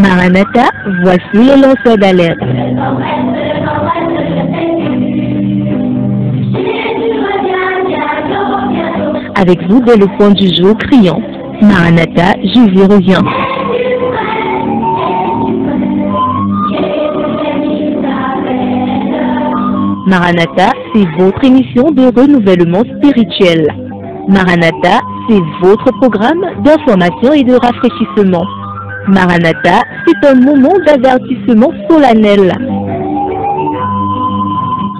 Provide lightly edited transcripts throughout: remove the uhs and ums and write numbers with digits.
Maranatha, voici les lanceurs d'alerte. Avec vous dès le point du jour criant. Maranatha, Jésus revient. Maranatha, c'est votre émission de renouvellement spirituel. Maranatha, c'est votre programme d'information et de rafraîchissement. Maranatha, c'est un moment d'avertissement solennel.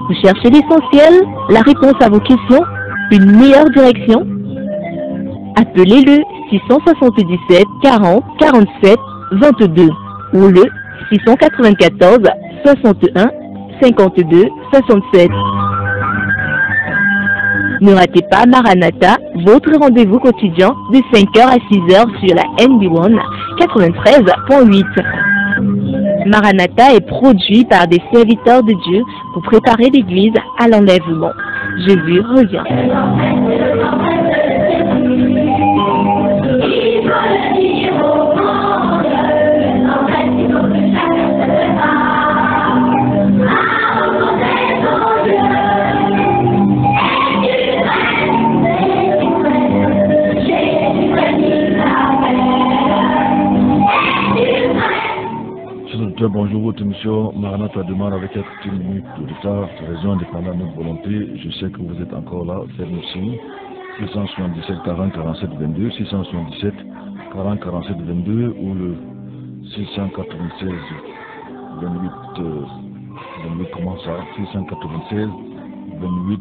Vous cherchez l'essentiel, la réponse à vos questions, une meilleure direction? Appelez le 677 40 47 22 ou le 694 61 52 67. Ne ratez pas Maranatha, votre rendez-vous quotidien de 5h à 6h sur la NB1 93.8. Maranatha est produit par des serviteurs de Dieu pour préparer l'Église à l'enlèvement. Jésus revient. Bonjour, votre émission Maranatha démarre avec quelques minutes de retard, raison indépendante de notre volonté. Je sais que vous êtes encore là, faites-nous signe. 677 40 47 22, 677 40 47 22 ou le 696 28 comment ça 696 28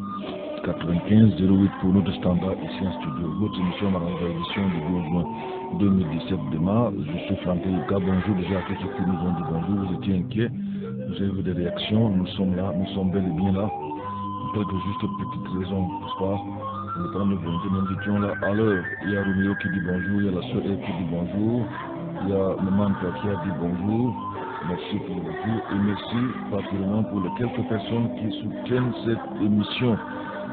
95 08 pour notre standard ici en studio. Votre émission Maranatha édition du 12 juin 2017 démarre. Je suis Franck Lucas. Bonjour déjà à tous ceux qui nous ont dit bonjour. Vous étiez inquiets, vous avez vu des réactions. Nous sommes là, nous sommes bel et bien là. Quelques juste petites raisons, n'est-ce pas? Nous prenons nos volontés, nous étions là à l'heure. Il y a Roméo qui dit bonjour, il y a la soeur Eve qui dit bonjour, il y a Maman qui a dit bonjour. Merci pour le retour et merci particulièrement pour les quelques personnes qui soutiennent cette émission.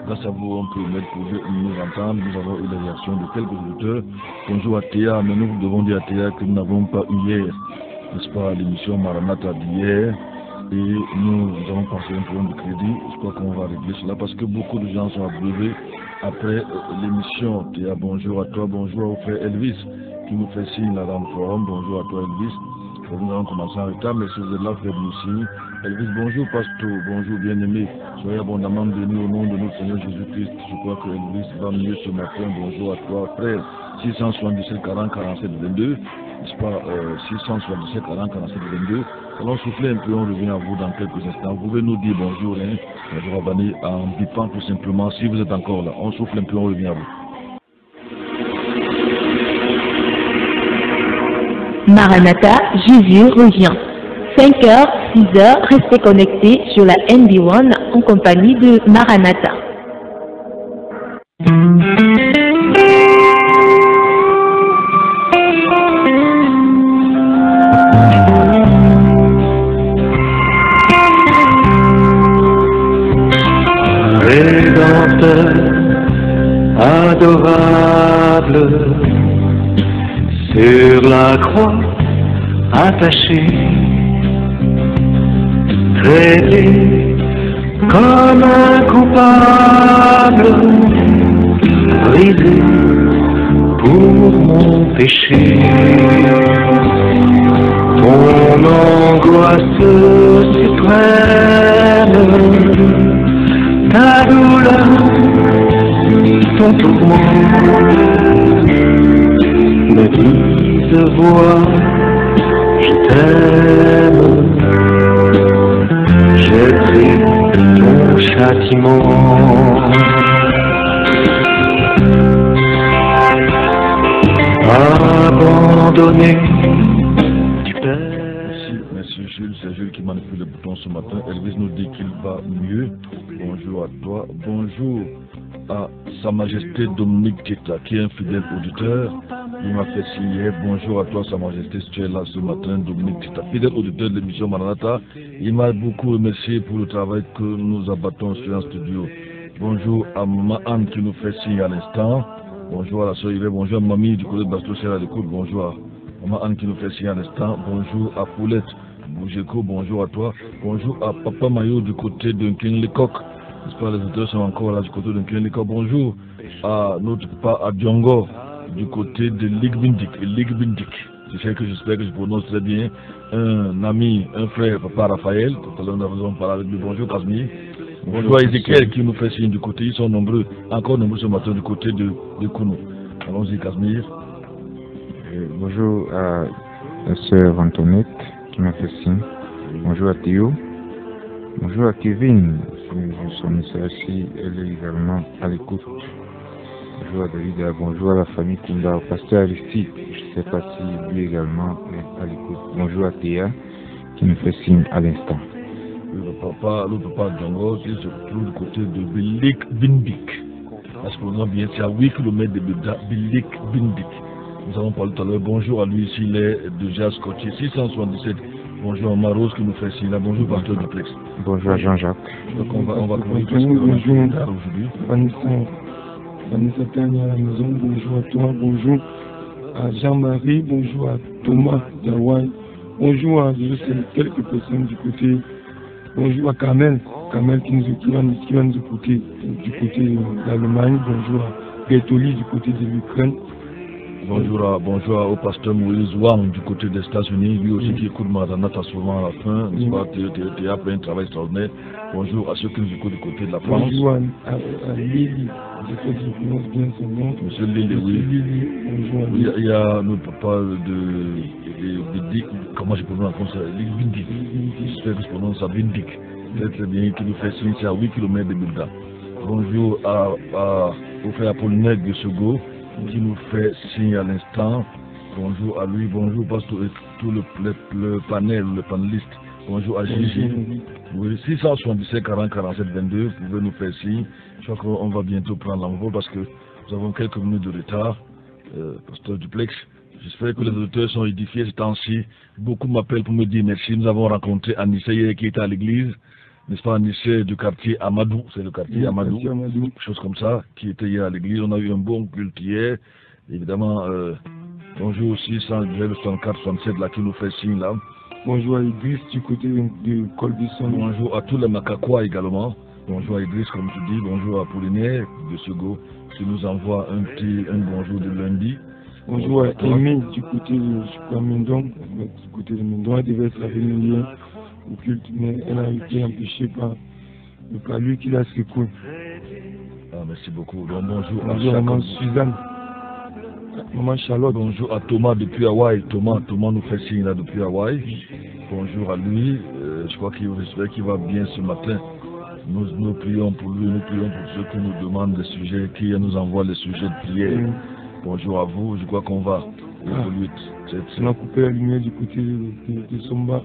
Grâce à vous, on peut nous entendre. Nous avons eu la réaction de quelques auditeurs. Bonjour à Théa, mais nous devons dire à Théa que nous n'avons pas eu hier, n'est-ce pas, l'émission Maranatha d'hier. Et nous avons passé un problème de crédit. Je crois qu'on va régler cela parce que beaucoup de gens sont abreuvés après l'émission. Théa, bonjour à toi, bonjour au frère Elvis qui nous fait signe là dans le forum. Bonjour à toi Elvis. Nous allons commencer en retard, mais si vous êtes là, faites-nous signe. Elvis, bonjour pasteur, bonjour bien-aimé. Soyez abondamment bénis au nom de notre Seigneur Jésus-Christ. Je crois que Elvis va mieux ce matin. Bonjour à toi, frère. 677 40 47 22, n'est-ce pas 677 40 47 22. Allons souffler un peu, on revient à vous dans quelques instants. Vous pouvez nous dire bonjour, hein, bonjour Abani, en bipant tout simplement, si vous êtes encore là. On souffle un peu, on revient à vous. Maranatha, Jésus revient. 5h, 6h, restez connectés sur la NB1 en compagnie de Maranatha. Rédempteur adorable, sur la croix attaché, traité comme un coupable, brisé pour mon péché. Ton angoisse suprême, ta douleur, ton tourment, me disent voix, je t'aime, j'ai pris ton châtiment. Abandonné du Père. Merci Jules, c'est Jules qui manipule le bouton ce matin. Elvis nous dit qu'il va mieux. Bonjour à toi, bonjour à Sa Majesté Dominique Teta, qui est un fidèle auditeur. Il m'a fait signer. Bonjour à toi, Sa Majesté, si tu es là ce matin, Dominique Teta, fidèle auditeur de l'émission Maranatha. Il m'a beaucoup remercié pour le travail que nous abattons sur un studio. Bonjour à Maman Anne qui nous fait signe à l'instant. Bonjour à la soeur Yves, bonjour à Mamie du côté de Bastos, à l'écoute. Bonjour Maman Anne qui nous fait signer à l'instant. Bonjour à Paulette Boujeko, bonjour à toi. Bonjour à Papa Mayo du côté de Nkin-Lecoq. N'est-ce pas, les auditeurs sont encore là du côté de Nkin-Lecoq. Bonjour à notre papa à Djongo du côté de Ligbindik. J'espère que je prononce très bien. Un ami, un frère, papa Raphaël. Tout à l'heure, nous avons parlé avec lui. Bonjour Casimir. Bonjour à Ezekiel qui nous fait signe du côté. Ils sont nombreux, encore nombreux ce matin du côté de Kounou. Allons-y, Casimir. Bonjour à la sœur Antoinette qui m'a fait signe. Bonjour à Théo. Bonjour à Kevin. Son message ici, elle est également à l'écoute. Bonjour à David, bonjour à la famille Kunda, au pasteur Aristide. Je ne sais pas si lui également est à l'écoute. Bonjour à Théa qui nous fait signe à l'instant. Le papa Django, il se trouve du côté de Bilik Bindik. Parce que l'on bien, c'est à 8 km de Bilik Bindik. Nous avons parlé tout à l'heure. Bonjour à lui ici, il est déjà scotché 677. Bonjour à Marose qui nous fait signe là. Bonjour, pasteur Duplex. Bonjour à Jean-Jacques. Donc on va commencer bonjour aujourd'hui. Vanessa Tania à la maison, bonjour à toi, bonjour à Jean-Marie, bonjour à Thomas Dawai, bonjour à quelques personnes du côté, bonjour à Kamel qui va nous écouter du côté de l'Allemagne, bonjour à Bertoli du côté de l'Ukraine. Bonjour au pasteur Moïse Wang du côté des États-Unis, lui aussi qui écoute Maranatha souvent à la fin, n'est-ce pas, tu as fait un travail extraordinaire. Bonjour à ceux qui nous écoutent du côté de la France. Bonjour à Lily, je sais que je prononce bien son nom. Monsieur Lily, oui. Bonjour à Lily. Il y a notre papa de comment je prononce comme ça, Bindik. J'espère que je prononce ça, Bindik. Très bien, qui nous fait signe, c'est à 8 km de Bilda. Bonjour au frère Apollinaire de Sogo, qui nous fait signe à l'instant. Bonjour à lui, bonjour parce que tout le panel, le panéliste. Bonjour à Gigi. Oui, 677 40 47 22, vous pouvez nous faire signe. Je crois qu'on va bientôt prendre l'envol parce que nous avons quelques minutes de retard. Pasteur Duplex, j'espère que les auditeurs sont édifiés ce temps-ci. Beaucoup m'appellent pour me dire merci. Nous avons rencontré Anissé hier qui était à l'église. N'est-ce pas, Anissé du quartier Amadou, c'est le quartier Amadou, quelque chose comme ça, qui était hier à l'église. On a eu un bon culte hier. Évidemment, bonjour aussi, 64 67 là qui nous fait signe là. Bonjour à Idriss du côté de Colbisson. Bonjour à tous les Makakois également. Bonjour à Idriss, comme tu dis. Bonjour à Apollinaire de Sego qui nous envoie un bonjour de lundi. Bonjour à Aimé du côté de Mendon. Du côté de Mendon, elle devait être la réunion au culte, mais elle a été empêchée par lui qui l'a secoué. Ah, merci beaucoup. Donc, bonjour à maman Suzanne. Maman Charlotte. Bonjour à Thomas depuis Hawaï. Thomas nous fait signe là depuis Hawaï. Bonjour à lui. Je crois j'espère qu'il va bien ce matin. Nous prions pour lui, nous prions pour ceux qui nous demandent des sujets, qui nous envoient les sujets de prière. Bonjour à vous. Je crois qu'on va évoluer. On a coupé la lumière du côté de Somba.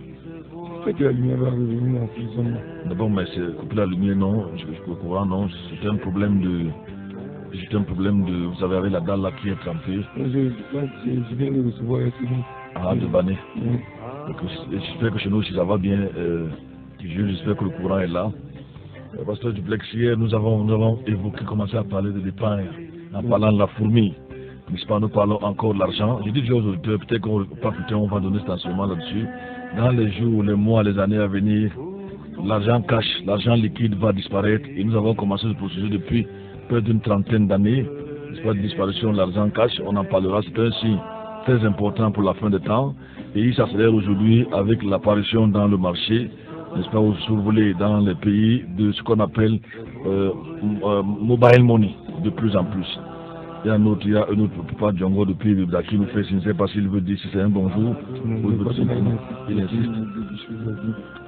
Peut-être que la lumière va revenir dans cette zone. D'abord, mais c'est couper la lumière, non. Je peux courant, non. C'était un problème de. Vous avez avec la dalle là qui est trempée. Je viens de recevoir un signe. Ah, de Bané. J'espère que chez nous aussi ça va bien. J'espère que le courant est là. Pasteur Duplex, hier, nous avons évoqué, commencé à parler de l'épargne, en parlant de la fourmi. N'est-ce pas, nous parlons encore de l'argent. J'ai dit déjà aux auditeurs, peut-être qu'on va donner cet enseignement là-dessus. Dans les jours, les mois, les années à venir, l'argent cash, l'argent liquide va disparaître. Et nous avons commencé ce processus depuis près d'une trentaine d'années. N'est-ce pas, de disparition de l'argent cash, on en parlera. C'est un signe très important pour la fin des temps. Et il s'accélère aujourd'hui avec l'apparition dans le marché, n'est-ce pas, au survolé dans les pays de ce qu'on appelle mobile money, de plus en plus. Il y a un autre papa Django depuis Bibda qui nous fait, je ne sais pas s'il veut dire si c'est un bonjour. Il insiste.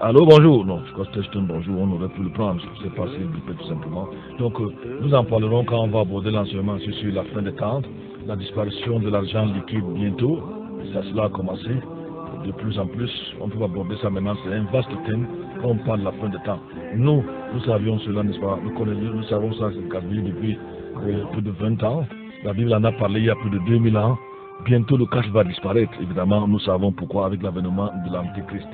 Allô, bonjour. Non, je crois que c'était un bonjour, on aurait pu le prendre, je ne sais pas s'il le fait tout simplement. Donc, nous en parlerons quand on va aborder l'enseignement sur la fin des temps, la disparition de l'argent liquide bientôt. Cela a commencé. De plus en plus, on peut aborder ça maintenant, c'est un vaste thème quand on parle de la fin des temps. Nous savions cela, n'est-ce pas? Nous savons ça, c'est Casimir depuis plus de 20 ans. La Bible en a parlé il y a plus de 2000 ans. Bientôt le cash va disparaître. Évidemment, nous savons pourquoi avec l'avènement de l'Antéchrist.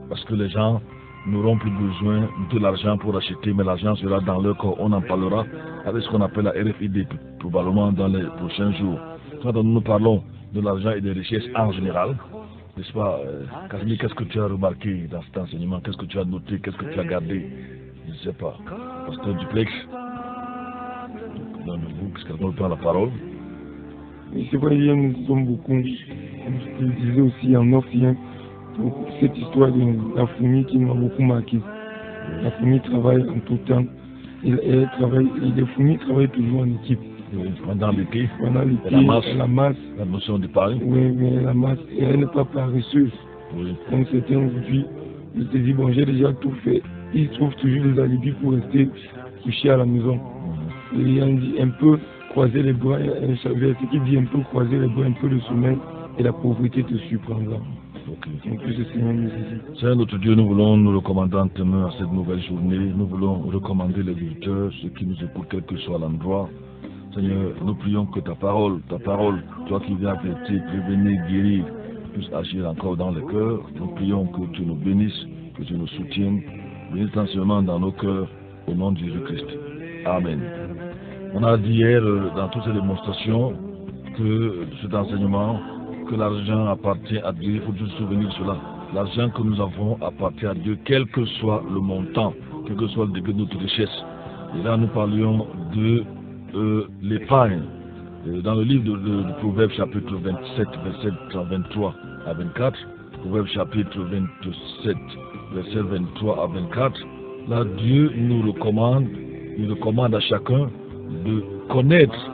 Parce que les gens n'auront plus besoin de l'argent pour acheter, mais l'argent sera dans leur corps. On en parlera avec ce qu'on appelle la RFID, probablement dans les prochains jours. Quand nous parlons de l'argent et des richesses en général. N'est-ce pas, Casimir, qu'est-ce que tu as remarqué dans cet enseignement? Qu'est-ce que tu as noté? Qu'est-ce que tu as gardé? Je ne sais pas. Pasteur Duplex, donne-vous, parce qu'elle prend la parole. Oui, c'est vrai, hier nous sommes beaucoup, comme je le disais aussi en off hier, pour cette histoire de la fourmi qui m'a beaucoup marqué. La fourmi travaille en tout temps. Et les fourmis travaillent toujours en équipe. Oui, pendant l'été, la masse, la notion de pareil. Oui, mais la masse, et elle n'est pas paresseuse. Oui. Comme c'était aujourd'hui, il se dit, bon, j'ai déjà tout fait. Il trouve toujours des alibis pour rester couché à la maison. Et il dit un peu croiser les bras, ce qui dit un peu croiser les bras, un peu le sommeil, et la pauvreté te surprendra. Donc, Seigneur notre Dieu, nous voulons nous recommander en témoin à cette nouvelle journée. Nous voulons recommander les visiteurs, ceux qui nous écoutent, quel que soit l'endroit. Seigneur, nous prions que ta parole, toi qui viens avertir, prévenir, guérir, puisse agir encore dans les cœurs. Nous prions que tu nous bénisses, que tu nous soutiennes, bénisse l'enseignement dans nos cœurs, au nom de Jésus-Christ. Amen. On a dit hier, dans toutes ces démonstrations, que cet enseignement, que l'argent appartient à Dieu. Il faut juste se souvenir de cela. L'argent que nous avons appartient à Dieu, quel que soit le montant, quel que soit le degré de notre richesse. Et là, nous parlions de l'épargne. Dans le livre de Proverbes chapitre 27, verset 23 à 24, Proverbes chapitre 27, verset 23 à 24, là, Dieu nous recommande, il recommande à chacun de connaître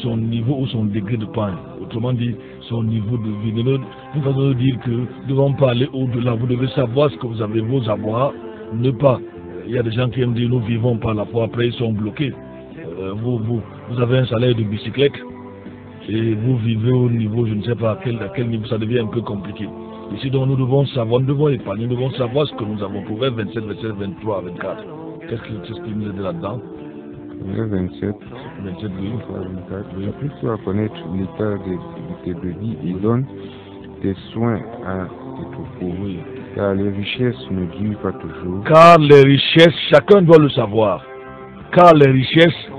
son niveau ou son degré de pain. Autrement dit, son niveau de vie. Nous faisons dire que nous devons pas aller au-delà. Vous devez savoir ce que vous avez, vos avoirs. Ne pas. Il y a des gens qui aiment dire nous vivons par la foi, après ils sont bloqués. Vous avez un salaire de bicyclette et vous vivez au niveau, je ne sais pas à quel niveau, ça devient un peu compliqué. Ici donc nous devons savoir, nous devons épargner, nous devons savoir ce que nous avons. Proverbe 27, verset 23 à 24. Qu'est-ce qui nous aide là-dedans? 27, oui. 24. Oui. Plus tu vas connaître l'état de tes brebis et donne des soins à tes troupeaux. Oui. Car les richesses ne durent pas toujours. Car les richesses, chacun doit le savoir. Car les richesses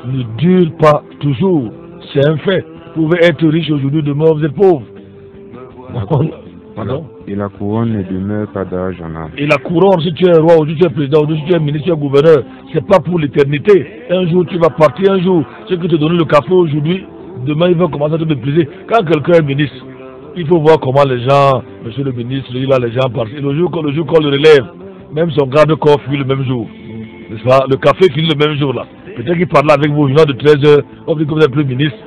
ne durent pas toujours. C'est un fait. Vous pouvez être riche aujourd'hui, demain vous êtes pauvre. Pardon? Et la couronne ne demeure pas d'âge en âge. Et la couronne, si tu es roi, ou si tu es président, ou si tu es ministre, tu es gouverneur, c'est pas pour l'éternité. Un jour tu vas partir, un jour, ceux qui te donnent le café aujourd'hui, demain ils vont commencer à te mépriser. Quand quelqu'un est ministre, il faut voir comment les gens, monsieur le ministre, il a les gens partent. Le jour qu'on le relève, même son garde-corps finit le même jour. N'est-ce pas? Le café finit le même jour là. Peut-être qu'il parle avec vous, de 13h, on dit que vous êtes le ministre.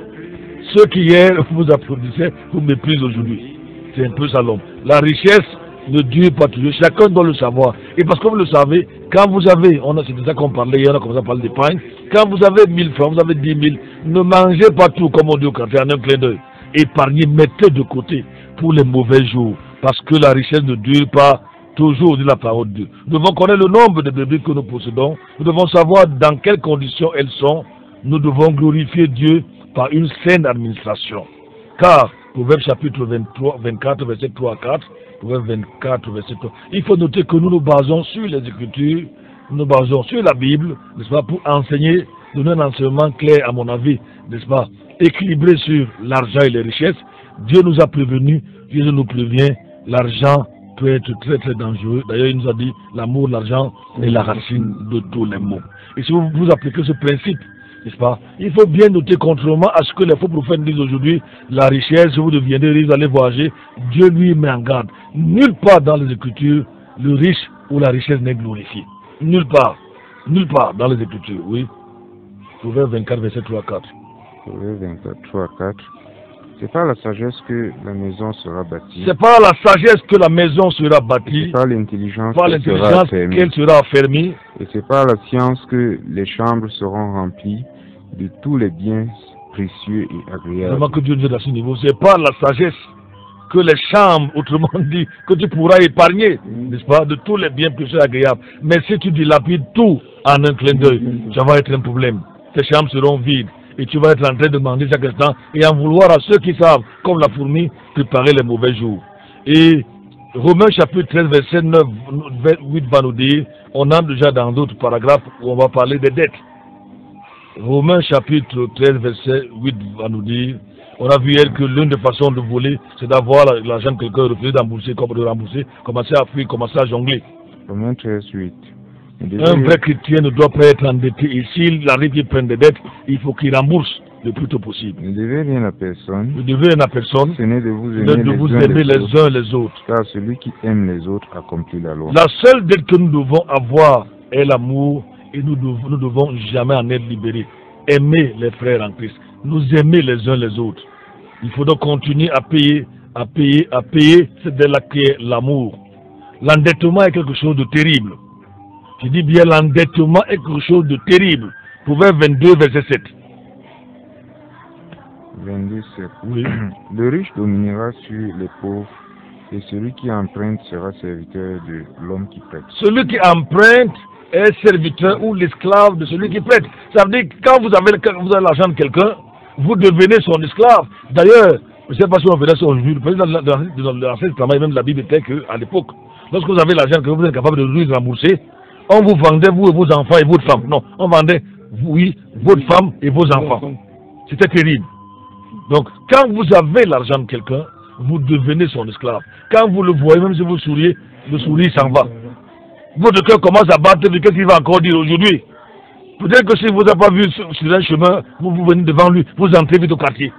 Ceux qui hier vous applaudissaient, vous méprisent aujourd'hui. C'est un peu ça l'homme. La richesse ne dure pas toujours. Chacun doit le savoir. Et parce que vous le savez, quand vous avez, c'est de ça qu'on parlait hier, on a commencé à parler d'épargne. Quand vous avez 1000 francs, vous avez 10 000, ne mangez pas tout comme on dit au quartier en un clin d'œil. Épargnez, mettez de côté pour les mauvais jours. Parce que la richesse ne dure pas toujours, dit la parole de Dieu. Nous devons connaître le nombre de bébés que nous possédons. Nous devons savoir dans quelles conditions elles sont. Nous devons glorifier Dieu par une saine administration. Car, Proverbe chapitre 24, verset 3 à 4, Proverbe 24, verset 3, il faut noter que nous nous basons sur les Écritures, nous nous basons sur la Bible, n'est-ce pas, pour enseigner, donner un enseignement clair, à mon avis, n'est-ce pas, équilibré sur l'argent et les richesses. Dieu nous a prévenus, Dieu nous prévient, l'argent peut être très très dangereux. D'ailleurs, il nous a dit, l'amour, l'argent est la racine de tous les maux. Et si vous appliquez ce principe, n'est-ce pas? Il faut bien noter, contrairement à ce que les faux prophètes disent aujourd'hui, la richesse, vous deviendrez riche, vous allez voyager. Dieu lui met en garde. Nulle part dans les Écritures, le riche ou la richesse n'est glorifié. Nulle part dans les Écritures, oui. Proverbe 24, verset 3 à 4. Proverbe 24, 3 à 4. C'est par la sagesse que la maison sera bâtie. C'est par la sagesse que la maison sera bâtie. C'est par l'intelligence qu'elle sera affermie. Et c'est par la science que les chambres seront remplies de tous les biens précieux et agréables. Vraiment que Dieu nous aide à ce niveau. C'est par la sagesse que les chambres, autrement dit, que tu pourras épargner, n'est-ce pas, de tous les biens précieux et agréables. Mais si tu dilapides tout en un clin d'œil, ça va être un problème. Tes chambres seront vides. Et tu vas être en train de demander chaque instant et en vouloir à ceux qui savent, comme la fourmi, préparer les mauvais jours. Et Romains chapitre 13, verset 9, 8 va nous dire, on entre déjà dans d'autres paragraphes où on va parler des dettes. Romains chapitre 13, verset 8 va nous dire, on a vu hier que l'une des façons de voler, c'est d'avoir l'argent de quelqu'un, refuser d'embourser, comme de rembourser, commencer à fuir, commencer à jongler. Romains 13, 8. Un vrai chrétien ne doit pas être endetté. Et s'il arrive qu'il prenne des dettes, il faut qu'il rembourse le plus tôt possible. Ne devez rien à personne. Ne devez rien à personne. Ce n'est de vous aimer, les uns les autres. Car celui qui aime les autres accomplit la loi. La seule dette que nous devons avoir est l'amour. Et nous devons jamais en être libérés. Aimer les frères en Christ. Nous aimer les uns les autres. Il faut donc continuer à payer. C'est de là qu'est l'amour. L'endettement est quelque chose de terrible. Je dis bien, l'endettement est quelque chose de terrible. Proverbe 22, verset 7. 22, 7. Oui. Le riche dominera sur les pauvres, et celui qui emprunte sera serviteur de l'homme qui prête. Celui qui emprunte est serviteur ou l'esclave de celui qui prête. Ça veut dire que quand vous avez l'argent de quelqu'un, vous devenez son esclave. D'ailleurs, je ne sais pas si on faisait ça aujourd'hui, dans l'Ancien Testament, même la Bible était qu'à l'époque, lorsque vous avez l'argent que vous êtes capable de rembourser, on vous vendait, vous et vos enfants et votre femme. Non, on vendait, oui, votre femme et vos enfants. C'était terrible. Donc, quand vous avez l'argent de quelqu'un, vous devenez son esclave. Quand vous le voyez, même si vous souriez, le sourire s'en va. Votre cœur commence à battre, qu'est-ce qu'il va encore dire aujourd'hui? Peut-être que si vous n'avez pas vu sur un chemin, vous venez devant lui, vous entrez vite au quartier.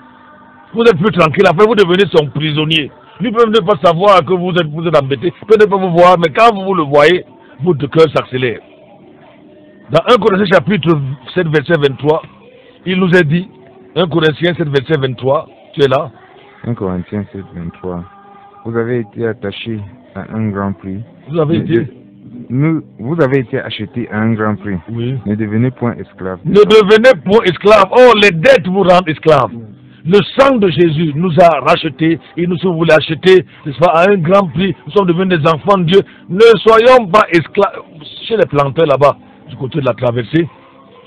Vous êtes plus tranquille, après vous devenez son prisonnier. Lui peut ne pas savoir que vous êtes embêté, peut ne pas vous voir, mais quand vous le voyez, votre cœur s'accélère. Dans 1 Corinthiens chapitre 7, verset 23, il nous est dit, 1 Corinthiens 7, verset 23, tu es là? 1 Corinthiens 7, 23. Vous avez été attaché à un grand prix. Vous avez été acheté à un grand prix. Oui. Ne devenez point esclave. Ne devenez point esclave. Oh, les dettes vous rendent esclaves. Le sang de Jésus nous a rachetés et nous sommes voulu acheter, n'est-ce pas, à un grand prix. Nous sommes devenus des enfants de Dieu. Ne soyons pas esclaves. Chez les planteurs là-bas, du côté de la traversée,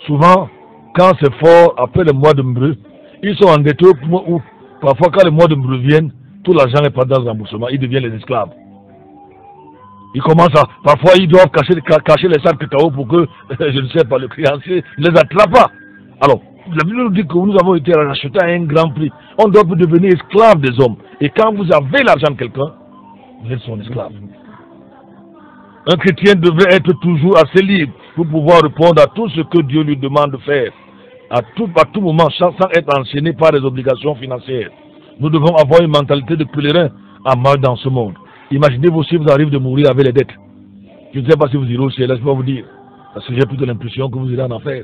souvent, quand c'est fort, après le mois de Mbreux, ils sont endettés au moment où, parfois, quand le mois de Mbreux vient, tout l'argent est pas dans le remboursement. Ils deviennent les esclaves. Ils commencent à, parfois, ils doivent cacher les sacs de cacao pour que, je ne sais pas, le créancier ne les attrape pas. Alors, la Bible nous dit que nous avons été rachetés à un grand prix. On doit devenir esclave des hommes. Et quand vous avez l'argent de quelqu'un, vous êtes son esclave. Un chrétien devrait être toujours assez libre pour pouvoir répondre à tout ce que Dieu lui demande de faire. À tout moment, sans être enchaîné par des obligations financières. Nous devons avoir une mentalité de pèlerin en marche dans ce monde. Imaginez-vous si vous arrivez de mourir avec les dettes. Je ne sais pas si vous irez au ciel, laissez-moi vous dire. Parce que j'ai plutôt l'impression que vous irez en enfer.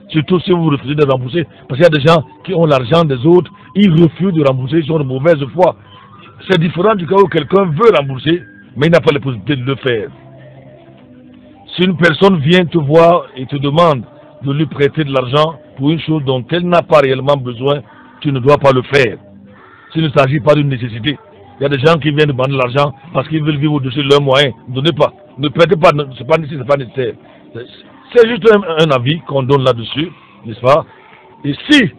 Surtout si vous refusez de rembourser. Parce qu'il y a des gens qui ont l'argent des autres, ils refusent de rembourser, ils sont de mauvaise foi. C'est différent du cas où quelqu'un veut rembourser, mais il n'a pas la possibilité de le faire. Si une personne vient te voir et te demande de lui prêter de l'argent pour une chose dont elle n'a pas réellement besoin, tu ne dois pas le faire. S'il ne s'agit pas d'une nécessité. Il y a des gens qui viennent demander de l'argent parce qu'ils veulent vivre au-dessus de leurs moyens. Ne donnez pas. Ne prêtez pas. Ce n'est pas nécessaire. C'est juste un avis qu'on donne là-dessus, n'est-ce pas? Et si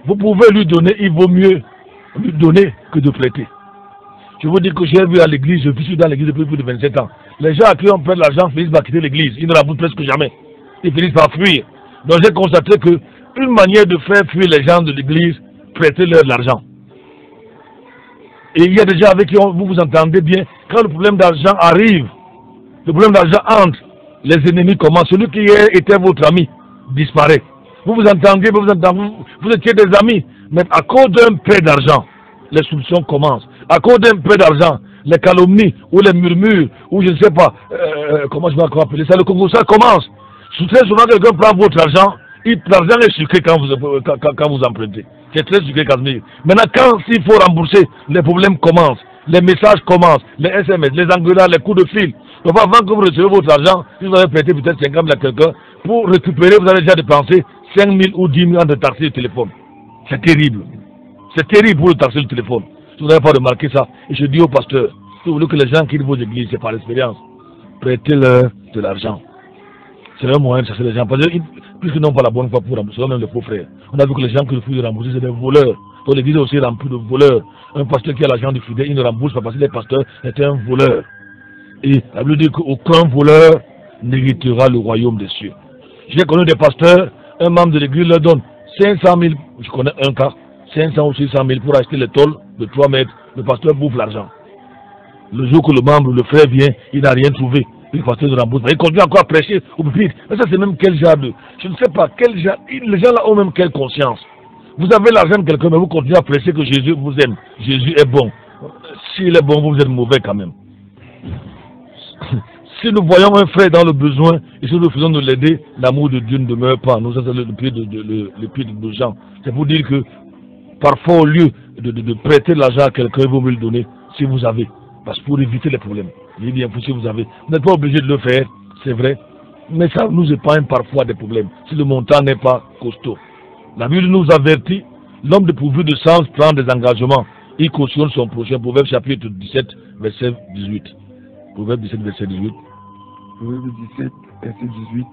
vous pouvez lui donner, il vaut mieux lui donner que de prêter. Je vous dis que j'ai vu à l'église, je suis dans l'église depuis plus de 27 ans. Les gens à qui on prête l'argent finissent par quitter l'église. Ils ne remboursent presque jamais. Ils finissent par fuir. Donc j'ai constaté qu'une manière de faire fuir les gens de l'église, prêtez-leur de l'argent. Et il y a des gens avec qui vous vous entendez bien. Quand le problème d'argent arrive, le problème d'argent entre, les ennemis commencent. Celui qui était votre ami disparaît. Vous vous entendiez, vous étiez des amis. Mais à cause d'un prêt d'argent, les soupçons commencent. À cause d'un prêt d'argent, les calomnies ou les murmures, ou je ne sais pas, comment je vais encore appeler ça, le Congo, ça commence. Très souvent, quelqu'un prend votre argent, l'argent est sucré quand vous empruntez. C'est très sucré, Casimir. Maintenant, quand s'il faut rembourser, les problèmes commencent. Les messages commencent, les SMS, les engueulades, les coups de fil. Donc avant que vous recevez votre argent, si vous avez prêté peut-être 50 000 à quelqu'un, pour récupérer, vous avez déjà dépensé 5 000 ou 10 000 de taxer le téléphone. C'est terrible. C'est terrible pour le taxer le téléphone. Si vous n'avez pas remarqué ça, et je dis au pasteur, si vous voulez que les gens quittent vos églises, c'est par expérience, prêtez-leur de l'argent. C'est un moyen de chasser les gens. Parce que, puisqu'ils n'ont pas la bonne foi pour rembourser, même les faux frères. On a vu que les gens qui refusent de rembourser, c'est des voleurs. Donc l'église est aussi remplie de voleurs. Un pasteur qui a l'argent du fidèle, il ne rembourse pas parce que les pasteurs étaient un voleur. Et la Bible dit qu'aucun voleur n'héritera le royaume des cieux. J'ai connu des pasteurs, un membre de l'église leur donne 500 000, je connais un cas, 500 ou 600 000 pour acheter les tôles de 3 mètres, le pasteur bouffe l'argent. Le jour que le membre, le frère vient, il n'a rien trouvé. Le pasteur de rembourse. Il continue encore à prêcher au pupitre. Mais ça, c'est même quel genre de... Je ne sais pas, quel genre... Les gens là ont même quelle conscience. Vous avez l'argent de quelqu'un, mais vous continuez à prêcher que Jésus vous aime. Jésus est bon. S'il est bon, vous êtes mauvais quand même. Si nous voyons un frère dans le besoin et si nous faisons de l'aider, l'amour de Dieu ne demeure pas. Nous, ça c'est le pied de nos gens. C'est pour dire que parfois, au lieu de prêter l'argent à quelqu'un, vous me le donnez si vous avez. Parce que pour éviter les problèmes. Je dis bien, si vous avez. Vous n'êtes pas obligé de le faire, c'est vrai. Mais ça nous épargne parfois des problèmes. Si le montant n'est pas costaud. La Bible nous avertit, l'homme dépourvu de sens prend des engagements. Il cautionne son prochain. Proverbe chapitre 17, verset 18. Proverbe 17, verset 18. Proverbe 17, verset 18.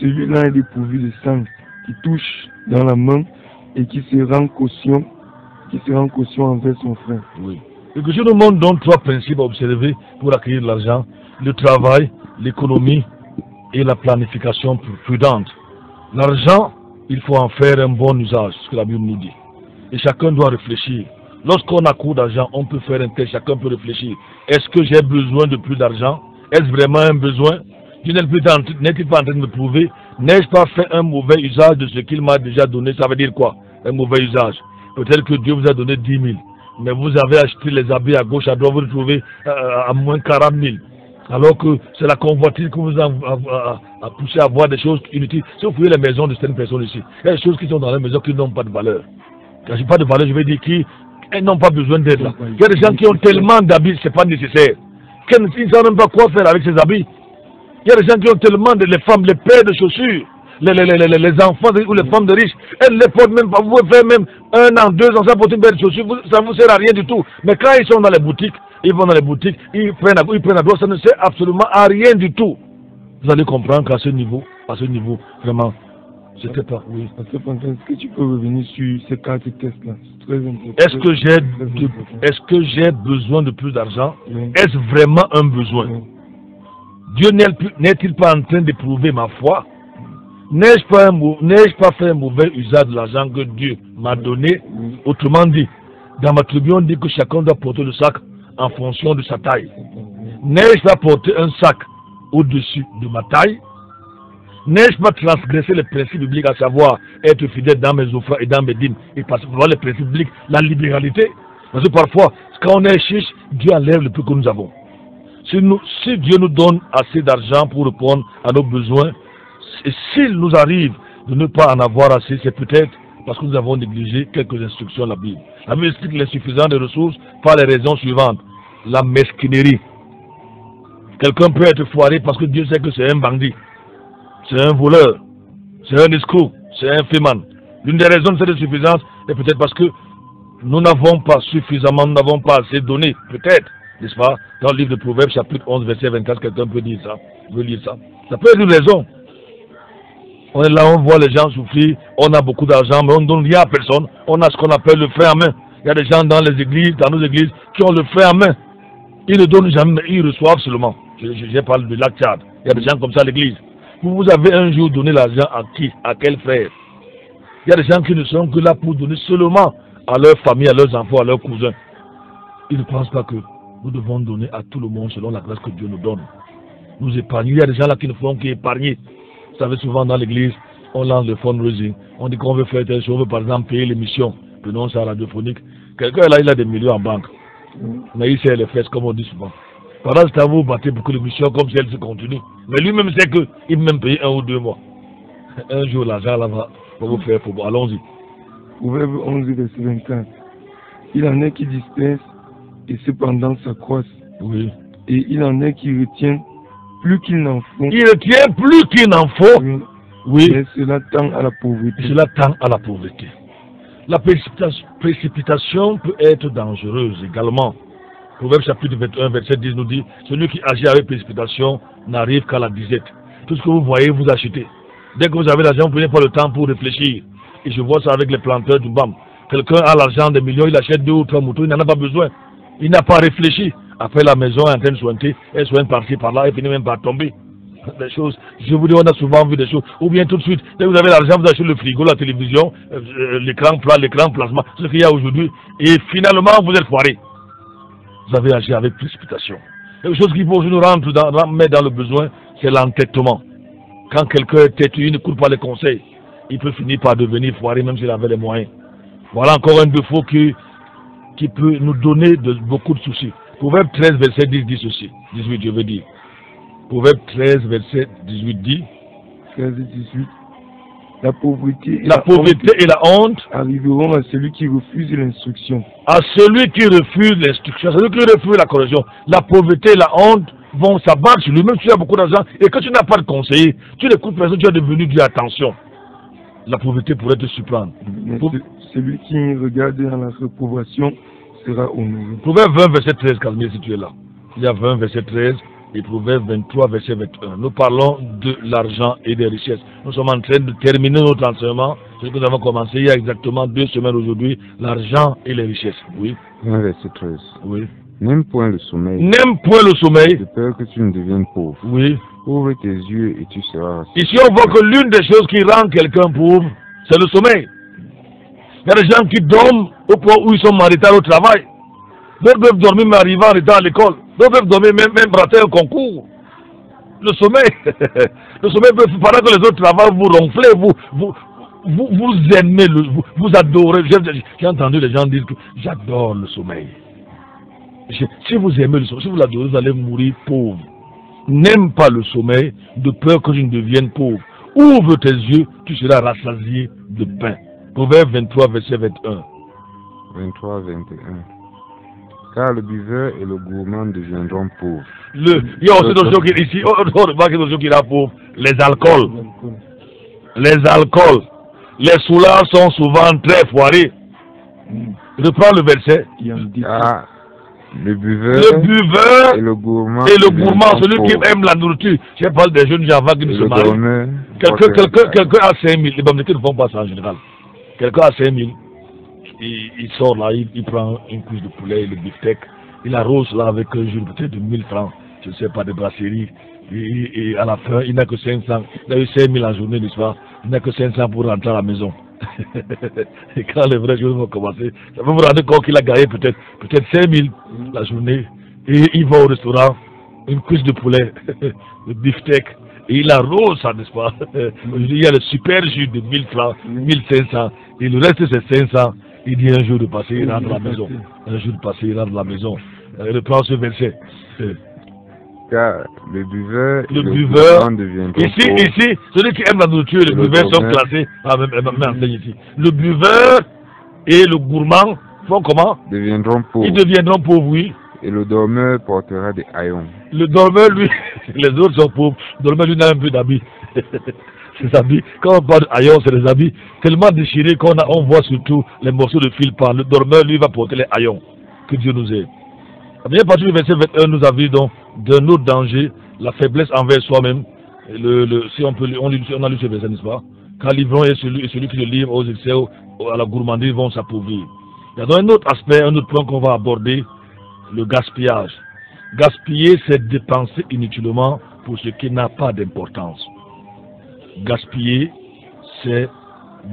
Celui-là est dépourvu de sang, qui touche dans la main et qui se rend caution envers son frère. Oui. Et que je nous montre donc 3 principes à observer pour acquérir l'argent: le travail, l'économie et la planification prudente. L'argent, il faut en faire un bon usage, ce que la Bible nous dit. Et chacun doit réfléchir. Lorsqu'on a court d'argent, on peut faire un test, chacun peut réfléchir. Est-ce que j'ai besoin de plus d'argent? Est-ce vraiment un besoin? Dieu n'est-il pas en train de me prouver? N'ai-je pas fait un mauvais usage de ce qu'il m'a déjà donné? Ça veut dire quoi? Un mauvais usage. Peut-être que Dieu vous a donné 10 000. Mais vous avez acheté les habits à gauche, à droite, vous les trouvez à moins 40 000. Alors que c'est la convoitise qui vous a poussé à voir des choses inutiles. Si vous fouillez les maisons de certaines personnes ici, il y a des choses qui sont dans les maisons qui n'ont pas de valeur. Quand je n'ai pas de valeur, je vais dire qu'elles n'ont pas besoin d'être là. Il y a des gens qui ont tellement d'habits, ce n'est pas nécessaire. Ils ne savent même pas quoi faire avec ces habits. Il y a des gens qui ont tellement les femmes, les paires de chaussures, les enfants ou les femmes de riches, elles ne les portent même pas. Vous pouvez faire même 1 an, 2 ans, ça porte une paire de chaussures, ça ne vous sert à rien du tout. Mais quand ils sont dans les boutiques, ils vont dans les boutiques, ils prennent à droite, ça ne sert absolument à rien du tout. Vous allez comprendre qu'à ce niveau, vraiment, c'était pas, oui. Est-ce que tu peux revenir sur ces 4 tests-là? C'est très important. Est-ce que j'ai besoin de plus d'argent? Oui. Est-ce vraiment un besoin? Oui. Dieu n'est-il pas en train d'éprouver ma foi? N'ai-je pas fait un mauvais usage de l'argent que Dieu m'a donné? Oui. Autrement dit, dans ma tribu, on dit que chacun doit porter le sac en fonction de sa taille. N'ai-je pas porté un sac au-dessus de ma taille? N'ai-je pas transgressé les principes bibliques, à savoir être fidèle dans mes offrandes et dans mes dîmes, et parce que les principes bibliques, la libéralité? Parce que parfois, quand on est chiche, Dieu enlève le peu que nous avons. Si Dieu nous donne assez d'argent pour répondre à nos besoins, et s'il nous arrive de ne pas en avoir assez, c'est peut-être parce que nous avons négligé quelques instructions de la Bible. La Bible explique l'insuffisance des ressources par les raisons suivantes. La mesquinerie. Quelqu'un peut être foiré parce que Dieu sait que c'est un bandit, c'est un voleur, c'est un escroc, c'est un féman. L'une des raisons de cette insuffisance est peut-être parce que nous n'avons pas suffisamment, nous n'avons pas assez donné, peut-être, n'est-ce pas? Dans le livre de Proverbes, chapitre 11, verset 24, quelqu'un peut dire ça, veut lire ça. Ça peut être une raison. On est là, on voit les gens souffrir, on a beaucoup d'argent, mais on ne donne rien à personne. On a ce qu'on appelle le frein à main. Il y a des gens dans les églises, dans nos églises, qui ont le frein à main. Ils ne donnent jamais, ils reçoivent seulement. Je parle de la Tchad. Il y a des gens comme ça à l'église. Vous avez un jour donné l'argent à qui? À quel frère? Il y a des gens qui ne sont que là pour donner seulement à leur famille, à leurs enfants, à leurs cousins. Ils ne pensent pas que nous devons donner à tout le monde selon la grâce que Dieu nous donne. Nous épargnons. Il y a des gens là qui ne font qu'épargner. Vous savez, souvent dans l'église, on lance le fundraising. On dit qu'on veut faire telle chose, on veut par exemple payer l'émission. Prenons ça radiophonique. Quelqu'un là, il a des millions en banque. Mais il sait les fesses, comme on dit souvent. Pendant ce temps, vous battez pour que l'émission, comme si elle se continue. Mais lui-même sait qu'il peut même payer 1 ou 2 mois. Un jour, l'argent là va vous faire pour vous. Allons-y. Proverbe 11, verset 24. Il en est qui disperse et cependant s'accroissent. Oui. Et il en est qui retiennent plus qu'il n'en faut. Il retient plus qu'il n'en faut. Oui. Oui. Mais cela tend à la pauvreté. Cela tend à la pauvreté. La précipitation peut être dangereuse également. Proverbe chapitre 21, verset 10 nous dit: celui qui agit avec précipitation n'arrive qu'à la disette. Tout ce que vous voyez, vous achetez. Dès que vous avez l'argent, vous prenez pas le temps pour réfléchir. Et je vois ça avec les planteurs du BAM. Quelqu'un a l'argent des millions, il achète 2 ou 3 motos, il n'en a pas besoin. Il n'a pas réfléchi. Après, la maison est en train de sointer, elle soigne par-ci, par-là, elle finit même par tomber. des choses. Je vous dis, on a souvent vu des choses. Ou bien tout de suite, dès que vous avez l'argent, vous achetez le frigo, la télévision, l'écran plat, l'écran plasma, ce qu'il y a aujourd'hui. Et finalement, vous êtes foiré. Vous avez agi avec précipitation. Quelque chose qui peut nous mettre dans le besoin, c'est l'entêtement. Quand quelqu'un est têtu, il ne court pas les conseils. Il peut finir par devenir foiré, même s'il avait les moyens. Voilà encore un défaut qui peut nous donner beaucoup de soucis. Proverbe 13, verset 10 dit ceci. 18, je veux dire. Proverbe 13, verset 18 dit. 13 et 18. La pauvreté et la honte arriveront à celui qui refuse l'instruction. À celui qui refuse l'instruction, à celui qui refuse la correction. La pauvreté et la honte vont s'abattre sur lui, même si tu as beaucoup d'argent et que tu n'as pas de conseiller. Tu n'écoutes personne, tu es devenu Dieu, attention. La pauvreté pourrait te surprendre. Celui qui regarde dans la réprobation sera honoré. Proverbe 20, verset 13, Casimir, si tu es là. Il y a 20, verset 13 et Proverbe 23, verset 21. Nous parlons de l'argent et des richesses. Nous sommes en train de terminer notre enseignement. Ce que nous avons commencé il y a exactement 2 semaines aujourd'hui. L'argent et les richesses. Oui. 20, verset 13. Oui. N'aime point le sommeil. N'aime point le sommeil. De peur que tu ne deviennes pauvre. Oui. Ouvre tes yeux et tu seras rassuré. Ici, on voit que l'une des choses qui rend quelqu'un pauvre, c'est le sommeil. Il y a des gens qui dorment au point où ils sont marités au travail. D'autres peuvent dormir mais arriver en retard à l'école. D'autres peuvent dormir même rater un concours. Le sommeil. Le sommeil peut, pendant que les autres travaillent, vous ronflez, vous aimez, vous adorez. J'ai entendu les gens dire que j'adore le sommeil. Si vous aimez le sommeil, si vous l'adorez, vous allez mourir pauvre. N'aime pas le sommeil de peur que je ne devienne pauvre. Ouvre tes yeux, tu seras rassasié de pain. Proverbe 23, verset 21. 23, 21. Car le buveur et le gourmand deviendront pauvres. Il y a aussi d'autres choses qui ici, d'autres choses qui rendent pauvres. Les alcools. Les alcools. Les soulards sont souvent très foirés. Reprends le verset. Ah. Le buveur et le gourmand, celui qui aime la nourriture. Je parle des jeunes gens qui se marient. Quelqu'un a 5 000, les Bamileke ne font pas ça en général. Quelqu'un a 5 000, il sort là, il prend une couche de poulet, le beefsteak, il arrose là avec un jour peut-être de 1000 francs, je ne sais pas, de brasserie. Et à la fin, il n'a que 500. Il a eu 5 000 en journée du soir, il n'a que 500 pour rentrer à la maison. Et quand les vraies choses vont commencer, ça va vous rendre compte qu'il a gagné peut-être 5 000 la journée. Et il va au restaurant, une couche de poulet, le beefsteak, et il arrose ça, n'est-ce pas? Il y a le super jus de 1000 francs, 1500, et le reste c'est 500. Il dit un jour de passer, il rentre à la maison. Un jour de passer, il rentre à la maison. Il reprend ce verset. Car le buveur ici, celui qui aime la nourriture et le buveur sont classés. Ici. Le buveur et le gourmand font comment? Deviendront pauvres. Ils deviendront pauvres, oui. Et le dormeur portera des haillons. Le dormeur, lui, les autres sont pauvres. Le dormeur, lui, n'a un peu d'habits. Ses habits, quand on parle d'haillons, c'est des habits tellement déchirés qu'on voit surtout les morceaux de fil par. Le dormeur, lui, va porter les haillons. Que Dieu nous aide. À bien partir du verset 21, nous avons donc d'un autre danger, la faiblesse envers soi-même. Si on a lu ce verset, n'est-ce pas? Car l'ivrogne et celui qui le livre aux excès, à la gourmandise vont s'appauvrir. Il y a donc un autre aspect, un autre point qu'on va aborder, le gaspillage. Gaspiller, c'est dépenser inutilement pour ce qui n'a pas d'importance. Gaspiller, c'est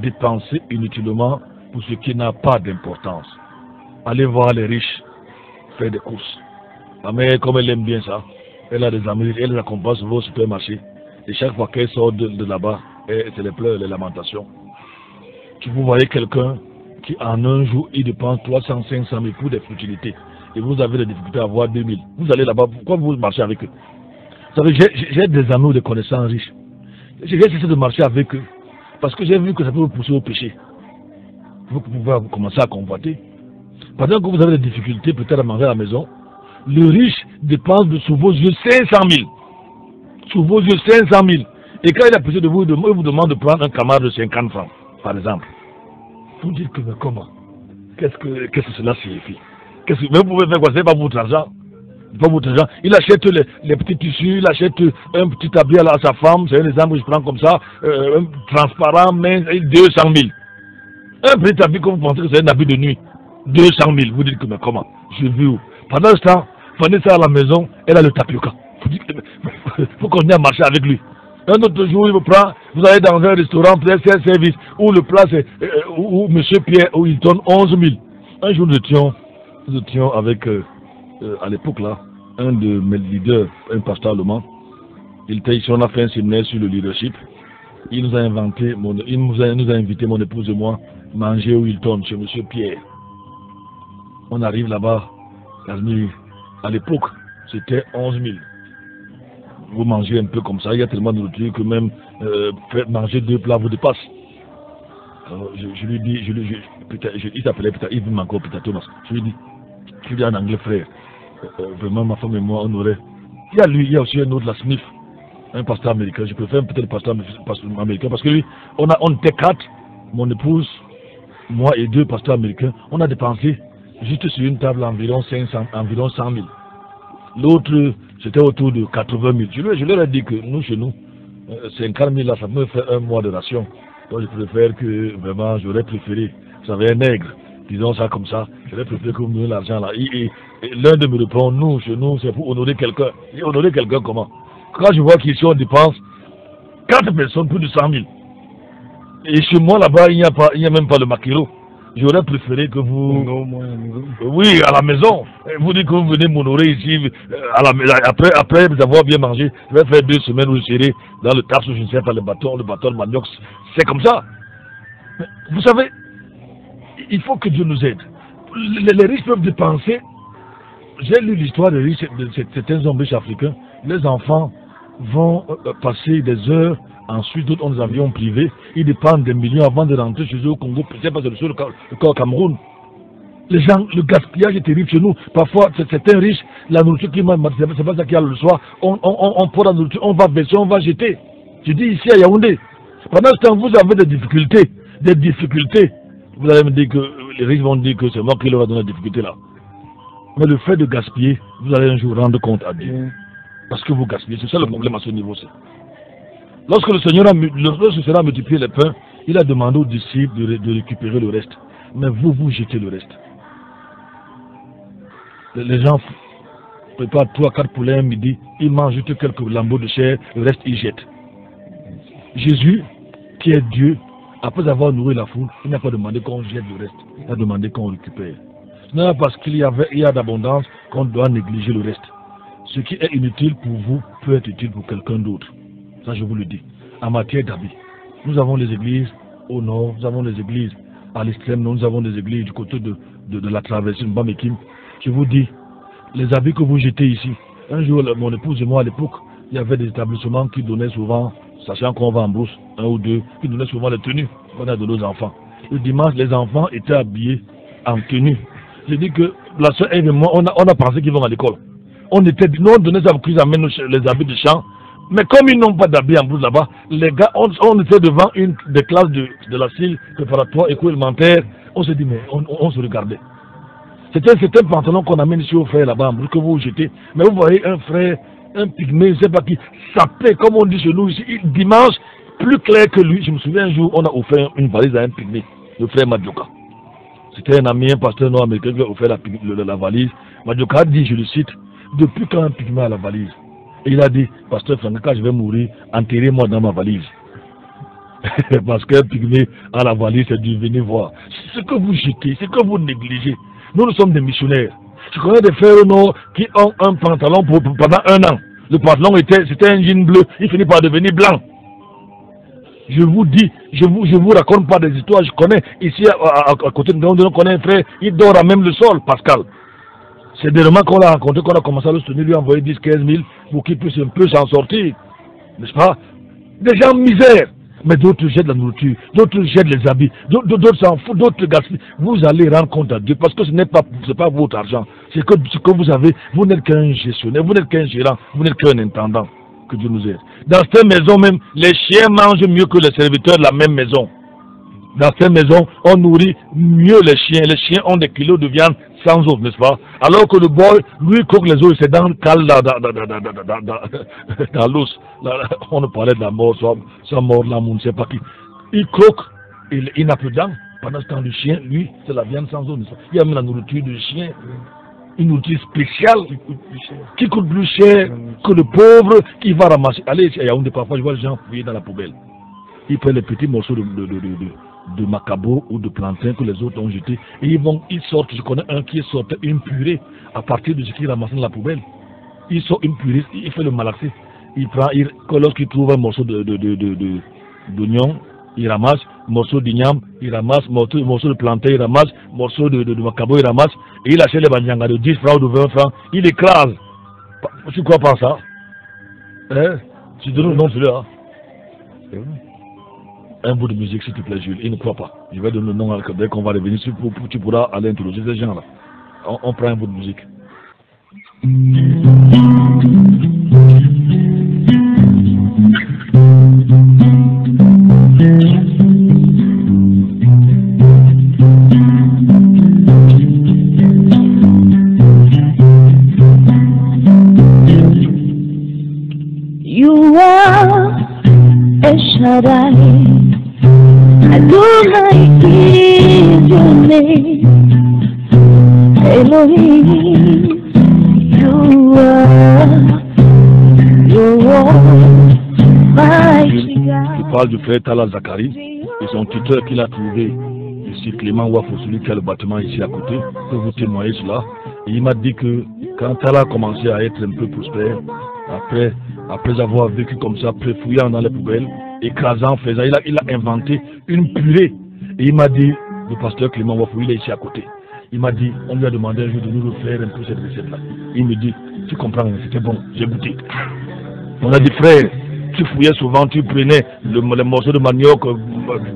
dépenser inutilement pour ce qui n'a pas d'importance. Allez voir les riches faire des courses. Ma mère, comme elle aime bien ça, elle a des amis, elle les accompagne souvent au supermarché. Et chaque fois qu'elle sort de là-bas, c'est les pleurs, les lamentations. Vous voyez quelqu'un qui en un jour, il dépense 300, 500 000 pour des futilités. Et vous avez des difficultés à avoir 2000. Vous allez là-bas, pourquoi vous marchez avec eux? Vous savez, j'ai des amis ou des connaissances riches. J'ai cessé de marcher avec eux. Parce que j'ai vu que ça peut vous pousser au péché. Vous pouvez commencer à convoiter. Pendant que vous avez des difficultés peut-être à manger à la maison, le riche dépense sous vos yeux 500 000. Sous vos yeux 500 000. Et quand il a poussé de vous, il vous demande de prendre un camarade de 50 francs, par exemple. Vous dites que mais comment? Qu'est-ce que cela signifie? Mais vous pouvez faire quoi? C'est pas votre argent. Pas votre argent. Il achète les petits tissus, il achète un petit habit à sa femme, c'est un exemple que je prends comme ça, transparent, mais 200 000. Un petit habit que vous pensez que c'est un habit de nuit. 200 000. Vous dites que mais comment? Je vis où? Pendant ce temps, prenez ça à la maison, elle a le tapioca. Il faut continuer à marcher avec lui. Un autre jour, il me prend, vous allez dans un restaurant, peut-être c'est un service, où le plat c'est, où M. Pierre, où il donne 11 000. Un jour, nous étions avec, à l'époque là, un de mes leaders, un pasteur allemand. Il était ici, on a fait un séminaire sur le leadership. Il nous a invité, mon épouse et moi, manger au Hilton chez M. Pierre. On arrive là-bas, à l'époque, c'était 11 000. Vous mangez un peu comme ça, il y a tellement de nourriture que même manger 2 plats vous dépasse. Alors je lui dis, il s'appelait Yves Manco Peter Thomas. Je lui dis en anglais, frère, vraiment ma femme et moi, on aurait. Il y a aussi un autre, la Smith, un pasteur américain. Je préfère peut-être le pasteur américain parce que lui, on était 4, mon épouse, moi et 2 pasteurs américains. On a dépensé juste sur une table environ 100 000. L'autre, c'était autour de 80 000. Je leur ai dit que nous, chez nous, 50 000 là, ça me fait un mois de ration. Donc je préfère que, vraiment, j'aurais préféré, vous savez, un nègre, disons ça comme ça, j'aurais préféré que vous me donniez l'argent là. Et l'un de me répond, nous, chez nous, c'est pour honorer quelqu'un. Et honorer quelqu'un comment? Quand je vois qu'ici on dépense 4 personnes, plus de 100 000. Et chez moi là-bas, il n'y a même pas le maquereau. J'aurais préféré que vous... Oui, à la maison. Vous dites que vous venez m'honorer ici, après vous avoir bien mangé. Je vais faire 2 semaines où je serai dans le tasse, je ne sais pas, le bâton de manioc. C'est comme ça. Mais vous savez, il faut que Dieu nous aide. Les riches peuvent dépenser. J'ai lu l'histoire de certains hommes riches africains. Les enfants vont passer des heures. Ensuite, d'autres ont des avions privés. Ils dépendent des millions avant de rentrer chez eux au Congo. C'est pas le Cameroun. Les gens, le gaspillage est terrible chez nous. Parfois, c'est un riche, la nourriture qui m'a c'est pas ça qu'il y a le soir. On prend la nourriture, on va baisser, on va jeter. Je dis ici à Yaoundé. Pendant ce temps, vous avez des difficultés. Vous allez me dire que les riches vont dire que c'est moi qui leur ai donné des difficultés là. Mais le fait de gaspiller, vous allez un jour rendre compte à Dieu. Parce que vous gaspillez. C'est ça le problème à ce niveau-ci. Lorsque le Seigneur a multiplié les pains, il a demandé aux disciples de récupérer le reste. Mais vous jetez le reste. Les gens préparent 3-4 poulets un midi, ils mangent juste quelques lambeaux de chair, le reste ils jettent. Jésus, qui est Dieu, après avoir nourri la foule, il n'a pas demandé qu'on jette le reste, il a demandé qu'on récupère. Ce n'est pas parce qu'il y a d'abondance qu'on doit négliger le reste. Ce qui est inutile pour vous peut être utile pour quelqu'un d'autre. Ça, je vous le dis. En matière d'habits, nous avons les églises au nord, nous avons les églises à l'extrême, nous avons des églises du côté de la traversée de Bamekim. Je vous dis, les habits que vous jetez ici, un jour, mon épouse et moi, à l'époque, il y avait des établissements qui donnaient souvent, sachant qu'on va en brousse, 1 ou 2, qui donnaient souvent les tenues qu'on a de nos enfants. Le dimanche, les enfants étaient habillés en tenue. Je dis que la soeur Eve et moi, on a pensé qu'ils vont à l'école. On donnait ça pour qu'ils amènent les habits de champ. Mais comme ils n'ont pas d'habits en blouse là-bas, les gars, on était devant une des classes de la CIL préparatoire éco-élémentaire. On s'est dit, mais on se regardait. C'était un pantalon qu'on amène ici au frère là-bas en blouse que vous jetez. Mais vous voyez un frère, un pygmée, je ne sais pas qui, sapé, comme on dit chez nous ici, dimanche, plus clair que lui. Je me souviens un jour, on a offert une valise à un pygmée, le frère Madjoka. C'était un ami, un pasteur nord-américain qui lui a offert la valise. Madjoka a dit, je le cite, depuis quand un pygmée a la valise? Et il a dit, pasteur Franck, quand je vais mourir, enterrez-moi dans ma valise. Parce qu'un pygmée à la valise, c'est du venez voir. Ce que vous jetez, ce que vous négligez. Nous sommes des missionnaires. Je connais des frères au nord qui ont un pantalon pendant 1 an. Le pantalon c'était un jean bleu, il finit par devenir blanc. Je vous dis, je vous raconte pas des histoires, je connais ici à côté de nous, on connaît un frère, il dort à même le sol, Pascal. C'est dernièrement qu'on l'a rencontré, qu'on a commencé à le soutenir, lui envoyer 10-15 000 pour qu'il puisse un peu s'en sortir. N'est-ce pas? Des gens misères. Mais d'autres jettent la nourriture, d'autres jettent les habits, d'autres s'en foutent, d'autres gaspillent. Vous allez rendre compte à Dieu parce que ce n'est pas votre argent. C'est que ce que vous avez, vous n'êtes qu'un gestionnaire, vous n'êtes qu'un gérant, vous n'êtes qu'un intendant. Que Dieu nous aide. Dans cette maison même, les chiens mangent mieux que les serviteurs de la même maison. Dans cette maison, on nourrit mieux les chiens. Les chiens ont des kilos de viande sans os, n'est-ce pas? Alors que le boy, lui, croque les os, c'est dans le cale, dans l'os. On nous parlait de la mort, soit mort, là, on ne sait pas qui. Il croque, il n'a plus de dents. Pendant ce temps, le chien, lui, c'est la viande sans os, n'est-ce pas? Il y a même la nourriture du chien. une nourriture spéciale qui coûte plus cher que le pauvre qui va ramasser. Allez, il y a parfois, je vois les gens fouiller dans la poubelle. Ils prennent les petits morceaux de macabo ou de plantain que les autres ont jetés et ils sortent. Je connais un qui sort une purée à partir de ce qu'il ramasse dans la poubelle. Il sort une purée, il fait le malaxé. Lorsqu'il trouve un morceau d'oignon, il ramasse, morceau d'igname, il ramasse, morceau de plantain, il ramasse, morceau de macabo, il ramasse, et il achète les bandiangas de 10 francs ou de 20 francs, il écrase. Tu crois pas ça? Hein? Tu donnes le nom de celui-là. Un bout de musique, s'il te plaît, Jules, il ne croit pas. Je vais donner le nom dès qu'on va revenir, tu pourras aller interroger ces gens-là. On prend un bout de musique. You are El Shaddai, Adonai is your name, Elohim, you are mighty God. Je parle du frère Tala Zakari et son tuteur qu'il a trouvé ici, Clément Wafo, celui qui a le bâtiment ici à côté, peut vous témoigner cela. Et il m'a dit que quand Tala a commencé à être un peu prospère, après avoir vécu comme ça, fouillant dans les poubelles, écrasant, faisant, il a inventé une purée. Et il m'a dit, le pasteur Clément Wafou, il est ici à côté. Il m'a dit, on lui a demandé un jour de nous refaire un peu cette recette-là. Il me dit, tu comprends, c'était bon, j'ai goûté. On a dit, frère, tu fouillais souvent, tu prenais le morceau de manioc,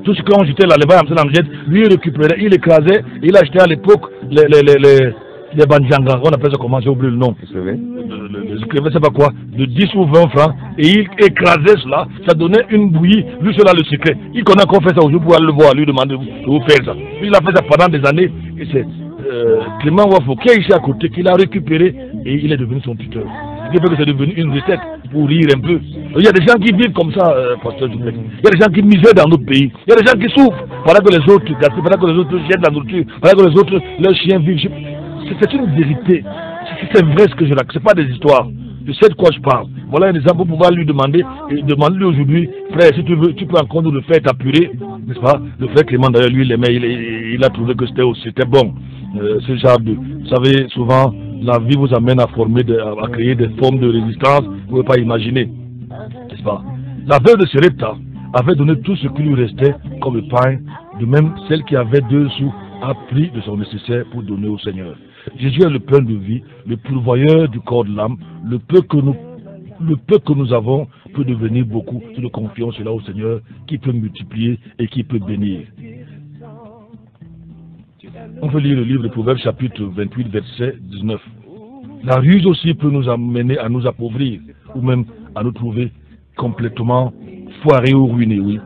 tout ce qu'on jetait là, lui il récupérait, il écrasait, il achetait à l'époque les bandiangas, on appelle ça comment, j'ai oublié le nom. Je ne sais pas quoi, de 10 ou 20 francs, et il écrasait cela, ça donnait une bouillie, lui cela le secret. Il connaît qu'on fait ça aujourd'hui pour aller le voir, lui demander de vous faire ça. Lui il a fait ça pendant des années, et c'est Clément Wafo qui est ici à côté, qui l'a récupéré, et il est devenu son tuteur. Ce qui fait que c'est devenu une recette pour rire un peu. Il y a des gens qui vivent comme ça, pasteur Duplex. Il y a des gens qui misèrent dans notre pays. Il y a des gens qui souffrent pendant que les autres gaspillent, pendant que les autres jettent la nourriture, pendant que les autres, leurs chiens vivent. C'est une vérité. C'est vrai ce que je raconte. Ce n'est pas des histoires. Je sais de quoi je parle. Voilà un exemple pour pouvoir lui demander. Et demander-lui aujourd'hui, frère, si tu veux, tu peux encore nous le faire t'apurer. N'est-ce pas? Le frère Clément, d'ailleurs, lui, il aimait, il a trouvé que c'était bon. Ce genre de. Vous savez, souvent, la vie vous amène à créer des formes de résistance. Vous ne pouvez pas imaginer. N'est-ce pas? La veuve de Serepta avait donné tout ce qui lui restait comme le pain. De même, celle qui avait 2 sous a pris de son nécessaire pour donner au Seigneur. Jésus est le pain de vie, le pourvoyeur du corps de l'âme. Le peu que nous avons peut devenir beaucoup si nous confions cela au Seigneur qui peut multiplier et qui peut bénir. On peut lire le livre de Proverbes chapitre 28 verset 19. La ruse aussi peut nous amener à nous appauvrir ou même à nous trouver complètement foirés ou ruinés, oui.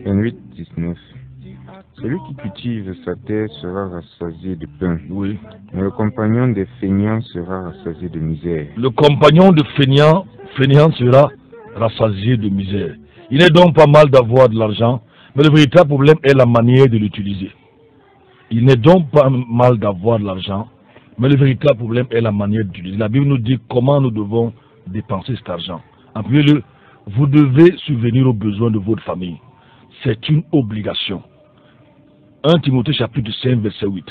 28, 19. Celui qui cultive sa terre sera rassasié de pain. Oui. Mais le compagnon des feignants sera rassasié de misère. Le compagnon de feignant sera rassasié de misère. Il n'est donc pas mal d'avoir de l'argent, mais le véritable problème est la manière de l'utiliser. Il n'est donc pas mal d'avoir de l'argent, mais le véritable problème est la manière d'utiliser. La Bible nous dit comment nous devons dépenser cet argent. En premier lieu, vous devez subvenir aux besoins de votre famille. C'est une obligation. 1 Timothée chapitre 5 verset 8.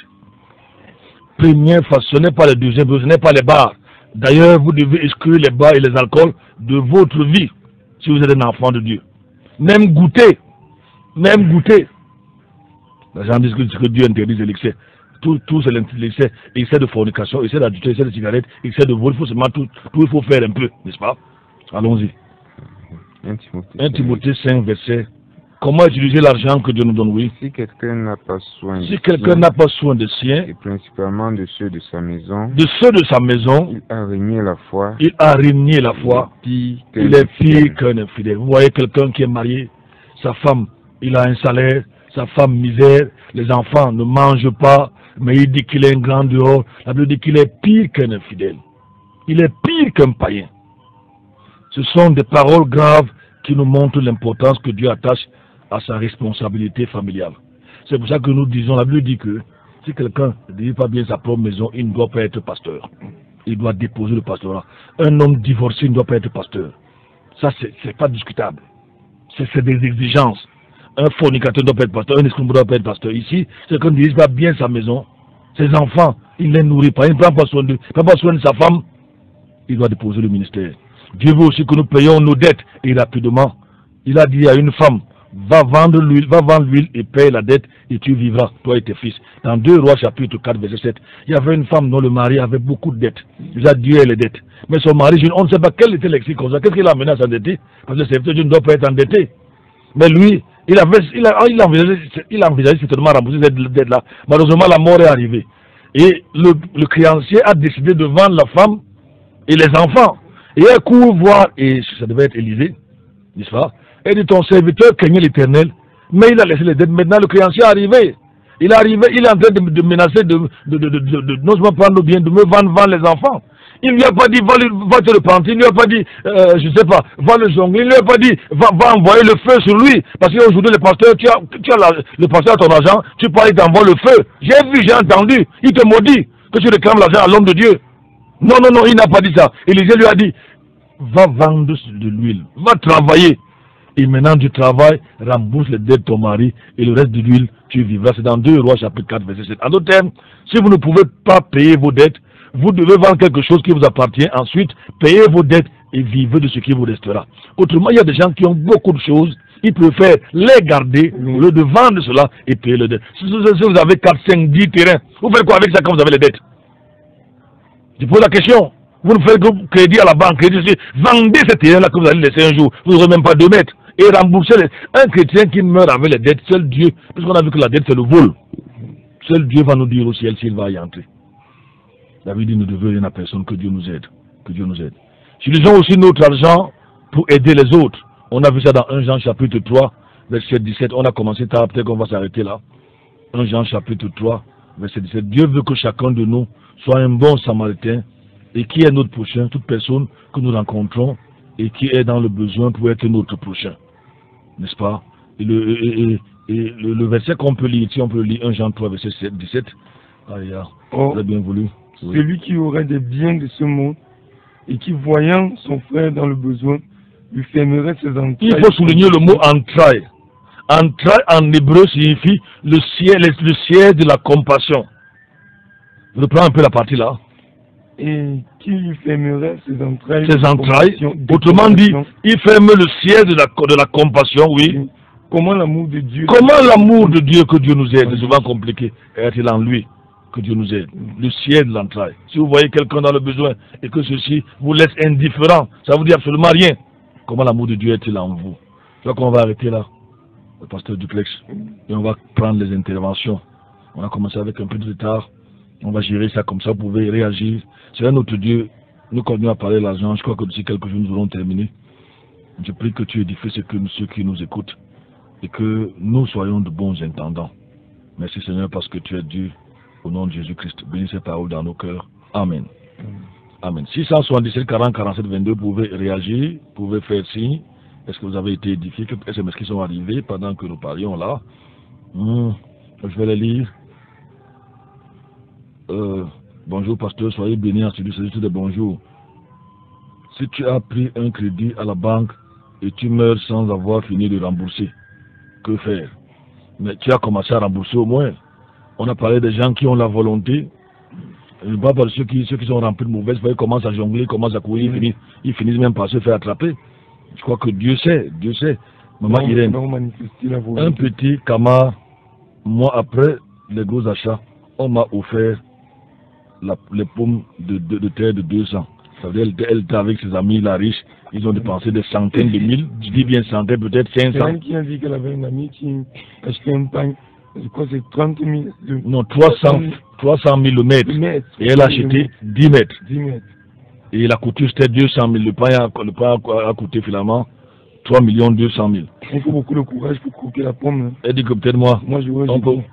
Première phase, ce n'est pas le deuxième, ce n'est pas les bars. D'ailleurs, vous devez exclure les bars et les alcools de votre vie si vous êtes un enfant de Dieu. Même goûter. Les gens disent que Dieu interdit l'excès. Tout c'est l'excès. Excès de fornication, excès d'adultère, excès de cigarette, excès de vol. Il faut seulement tout il faut faire un peu, n'est-ce pas? Allons-y. 1 Timothée 5 verset. Comment utiliser l'argent que Dieu nous donne, oui? Si quelqu'un n'a pas soin des siens, et principalement de ceux de sa maison, il a régné la foi. Il est pire qu'un infidèle. Vous voyez quelqu'un qui est marié, sa femme, il a un salaire, sa femme misère, les enfants ne mangent pas, mais il dit qu'il est un grand dehors. La Bible dit qu'il est pire qu'un infidèle. Il est pire qu'un païen. Ce sont des paroles graves qui nous montrent l'importance que Dieu attache à sa responsabilité familiale. C'est pour ça que nous disons, la Bible dit que Si quelqu'un ne dit pas bien sa propre maison, il ne doit pas être pasteur. Il doit déposer le pastorat. Un homme divorcé ne doit pas être pasteur. Ça, c'est pas discutable. C'est des exigences. Un fornicateur ne doit pas être pasteur, un escroc ne doit pas être pasteur. Ici, quelqu'un ne dirige pas bien sa maison, ses enfants, il ne les nourrit pas, il ne prend pas soin de sa femme, il doit déposer le ministère. Dieu veut aussi que nous payions nos dettes, et rapidement, il a dit à une femme, va vendre l'huile et paye la dette, et tu vivras, toi et tes fils. Dans 2 Rois chapitre 4, verset 7, il y avait une femme dont le mari avait beaucoup de dettes. Il a dû les dettes. Mais son mari, on ne sait pas quel était l'excès comme ça. Qu'est-ce qui l'a amené à s'endetter? Parce que le serviteur de Dieu ne doit pas être endetté. Mais lui, il envisageait certainement rembourser cette dette-là. Malheureusement, la mort est arrivée. Et le créancier a décidé de vendre la femme et les enfants. Et un coup voir, et ça devait être Élisée, n'est-ce pas? Et dit, ton serviteur craignait l'Éternel, mais il a laissé les dettes. Maintenant, le créancier est arrivé. Il est en train de menacer de non seulement prendre bien, de me vendre les enfants. Il ne lui a pas dit, va te repentir. Il ne lui a pas dit, je ne sais pas, va le jongler. Il ne lui a pas dit, va envoyer le feu sur lui. Parce qu'aujourd'hui, le pasteur, le pasteur a ton argent, tu parles, il t'envoie le feu. J'ai vu, j'ai entendu. Il te maudit que tu réclames l'argent à l'homme de Dieu. Non, non, non, il n'a pas dit ça. Élisée lui a dit, va vendre de l'huile, va travailler. Et maintenant tu travailles, rembourse les dettes de ton mari et le reste de l'huile, tu vivras. C'est dans 2 Rois chapitre 4, verset 7. En d'autres termes, si vous ne pouvez pas payer vos dettes, vous devez vendre quelque chose qui vous appartient. Ensuite, payez vos dettes et vivez de ce qui vous restera. Autrement, il y a des gens qui ont beaucoup de choses. Ils préfèrent les garder au lieu de vendre cela et payer les dettes. Si vous avez 4, 5, 10 terrains, vous faites quoi avec ça quand vous avez les dettes? Je pose la question. Vous ne faites que crédit à la banque. Vendez ces terrains-là que vous allez laisser un jour. Vous n'aurez même pas 2 mètres. Et rembourser un chrétien qui meurt avec les dettes, seul Dieu, puisqu'on a vu que la dette c'est le vol, seul Dieu va nous dire au ciel s'il va y entrer. David dit, nous devons rien à personne, que Dieu nous aide. Que Dieu nous aide. Utilisons aussi notre argent pour aider les autres. On a vu ça dans 1 Jean chapitre 3, verset 17. On a commencé tard, peut-être qu'on va s'arrêter là. 1 Jean chapitre 3, verset 17. Dieu veut que chacun de nous soit un bon samaritain et qui est notre prochain, toute personne que nous rencontrons et qui est dans le besoin pour être notre prochain. N'est-ce pas? Et le verset qu'on peut lire ici, on peut lire 1 Jean 3, verset 17. Vous avez bien voulu. Oui. Celui qui aurait des biens de ce monde et qui, voyant son frère dans le besoin, lui fermerait ses entrailles. Il faut souligner le mot entraille. Entraille en hébreu signifie le siège de la compassion. Je reprends un peu la partie là. Et qui lui fermerait ses entrailles. Ses entrailles. Autrement dit, il ferme le siège de la compassion, oui. Comment l'amour de Dieu. Comment l'amour de Dieu, que Dieu nous aide, c'est souvent compliqué, est-il en lui, que Dieu nous aide. Le siège de l'entraille. Si vous voyez quelqu'un dans le besoin et que ceci vous laisse indifférent, ça vous dit absolument rien. Comment l'amour de Dieu est-il en vous? Je crois qu'on va arrêter là, le pasteur Duplex, et on va prendre les interventions. On a commencé avec un peu de retard. On va gérer ça comme ça, vous pouvez réagir. C'est un autre Dieu. Nous continuons à parler de l'argent. Je crois que d'ici quelques jours, nous aurons terminé. Je prie que tu édifies ceux qui nous écoutent et que nous soyons de bons intendants. Merci Seigneur parce que tu es Dieu. Au nom de Jésus-Christ, bénis ces paroles dans nos cœurs. Amen. Amen. 677 40 47 22, vous pouvez réagir, vous pouvez faire signe. Est-ce que vous avez été édifiés? Quelques SMS qui sont arrivés pendant que nous parlions là. Je vais les lire. Bonjour pasteur, soyez bénis en studio, c'est juste des bonjours. Si tu as pris un crédit à la banque et tu meurs sans avoir fini de rembourser, que faire? Mais tu as commencé à rembourser au moins. On a parlé des gens qui ont la volonté. Je ne parle pas de ceux qui sont remplis de mauvaises foi, ils commencent à jongler, ils commencent à courir, ils finissent même par se faire attraper. Je crois que Dieu sait. Maman Irène, un petit Camar, mois après les gros achats, on m'a offert les pommes de terre de 200. Ça veut dire qu'elle était avec ses amis, la riche, ils ont dépensé des centaines de mille, je dis bien centaines, peut-être 500. C'est elle qui a dit qu'elle avait une amie qui achetait un pain, je crois que c'est 30 000. Non, 300 000 le mètre. Et elle a acheté 10 mètres. 10 mètres. Et la couture c'était 200 000. Le pain a coûté finalement 3 200 000. Il faut beaucoup de courage pour couper la pomme. Elle dit que peut-être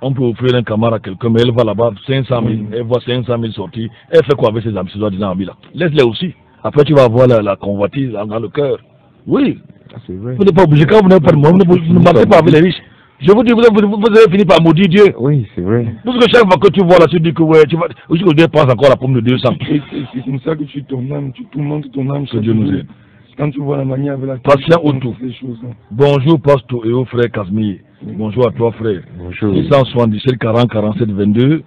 on peut offrir un camarade à quelqu'un, mais elle va là-bas 500 000. Elle voit 500 000 sortir. Elle fait quoi avec ses amis, ses amis là? Laisse-les aussi. Après tu vas avoir la convoitise dans le cœur. Oui. C'est vrai. Vous n'êtes pas obligé, quand vous n'avez pas de moyens, vous ne marchez pas avec les riches. Je vous dis, vous avez fini par maudire Dieu. Oui, c'est vrai. Parce que chaque fois que tu vois là, tu dis que ouais, tu vas. Aujourd'hui, Dieu pense encore à la pomme de 200. C'est comme ça que tu ton âme, tu tourmentes ton âme. Que Dieu nous aide. Quand tu vois la manière avec laquelle Patient tu autour. ces choses. Bonjour, pasteur et au frère Casimir. Bonjour à toi, frère. Bonjour. 677 40 47 22,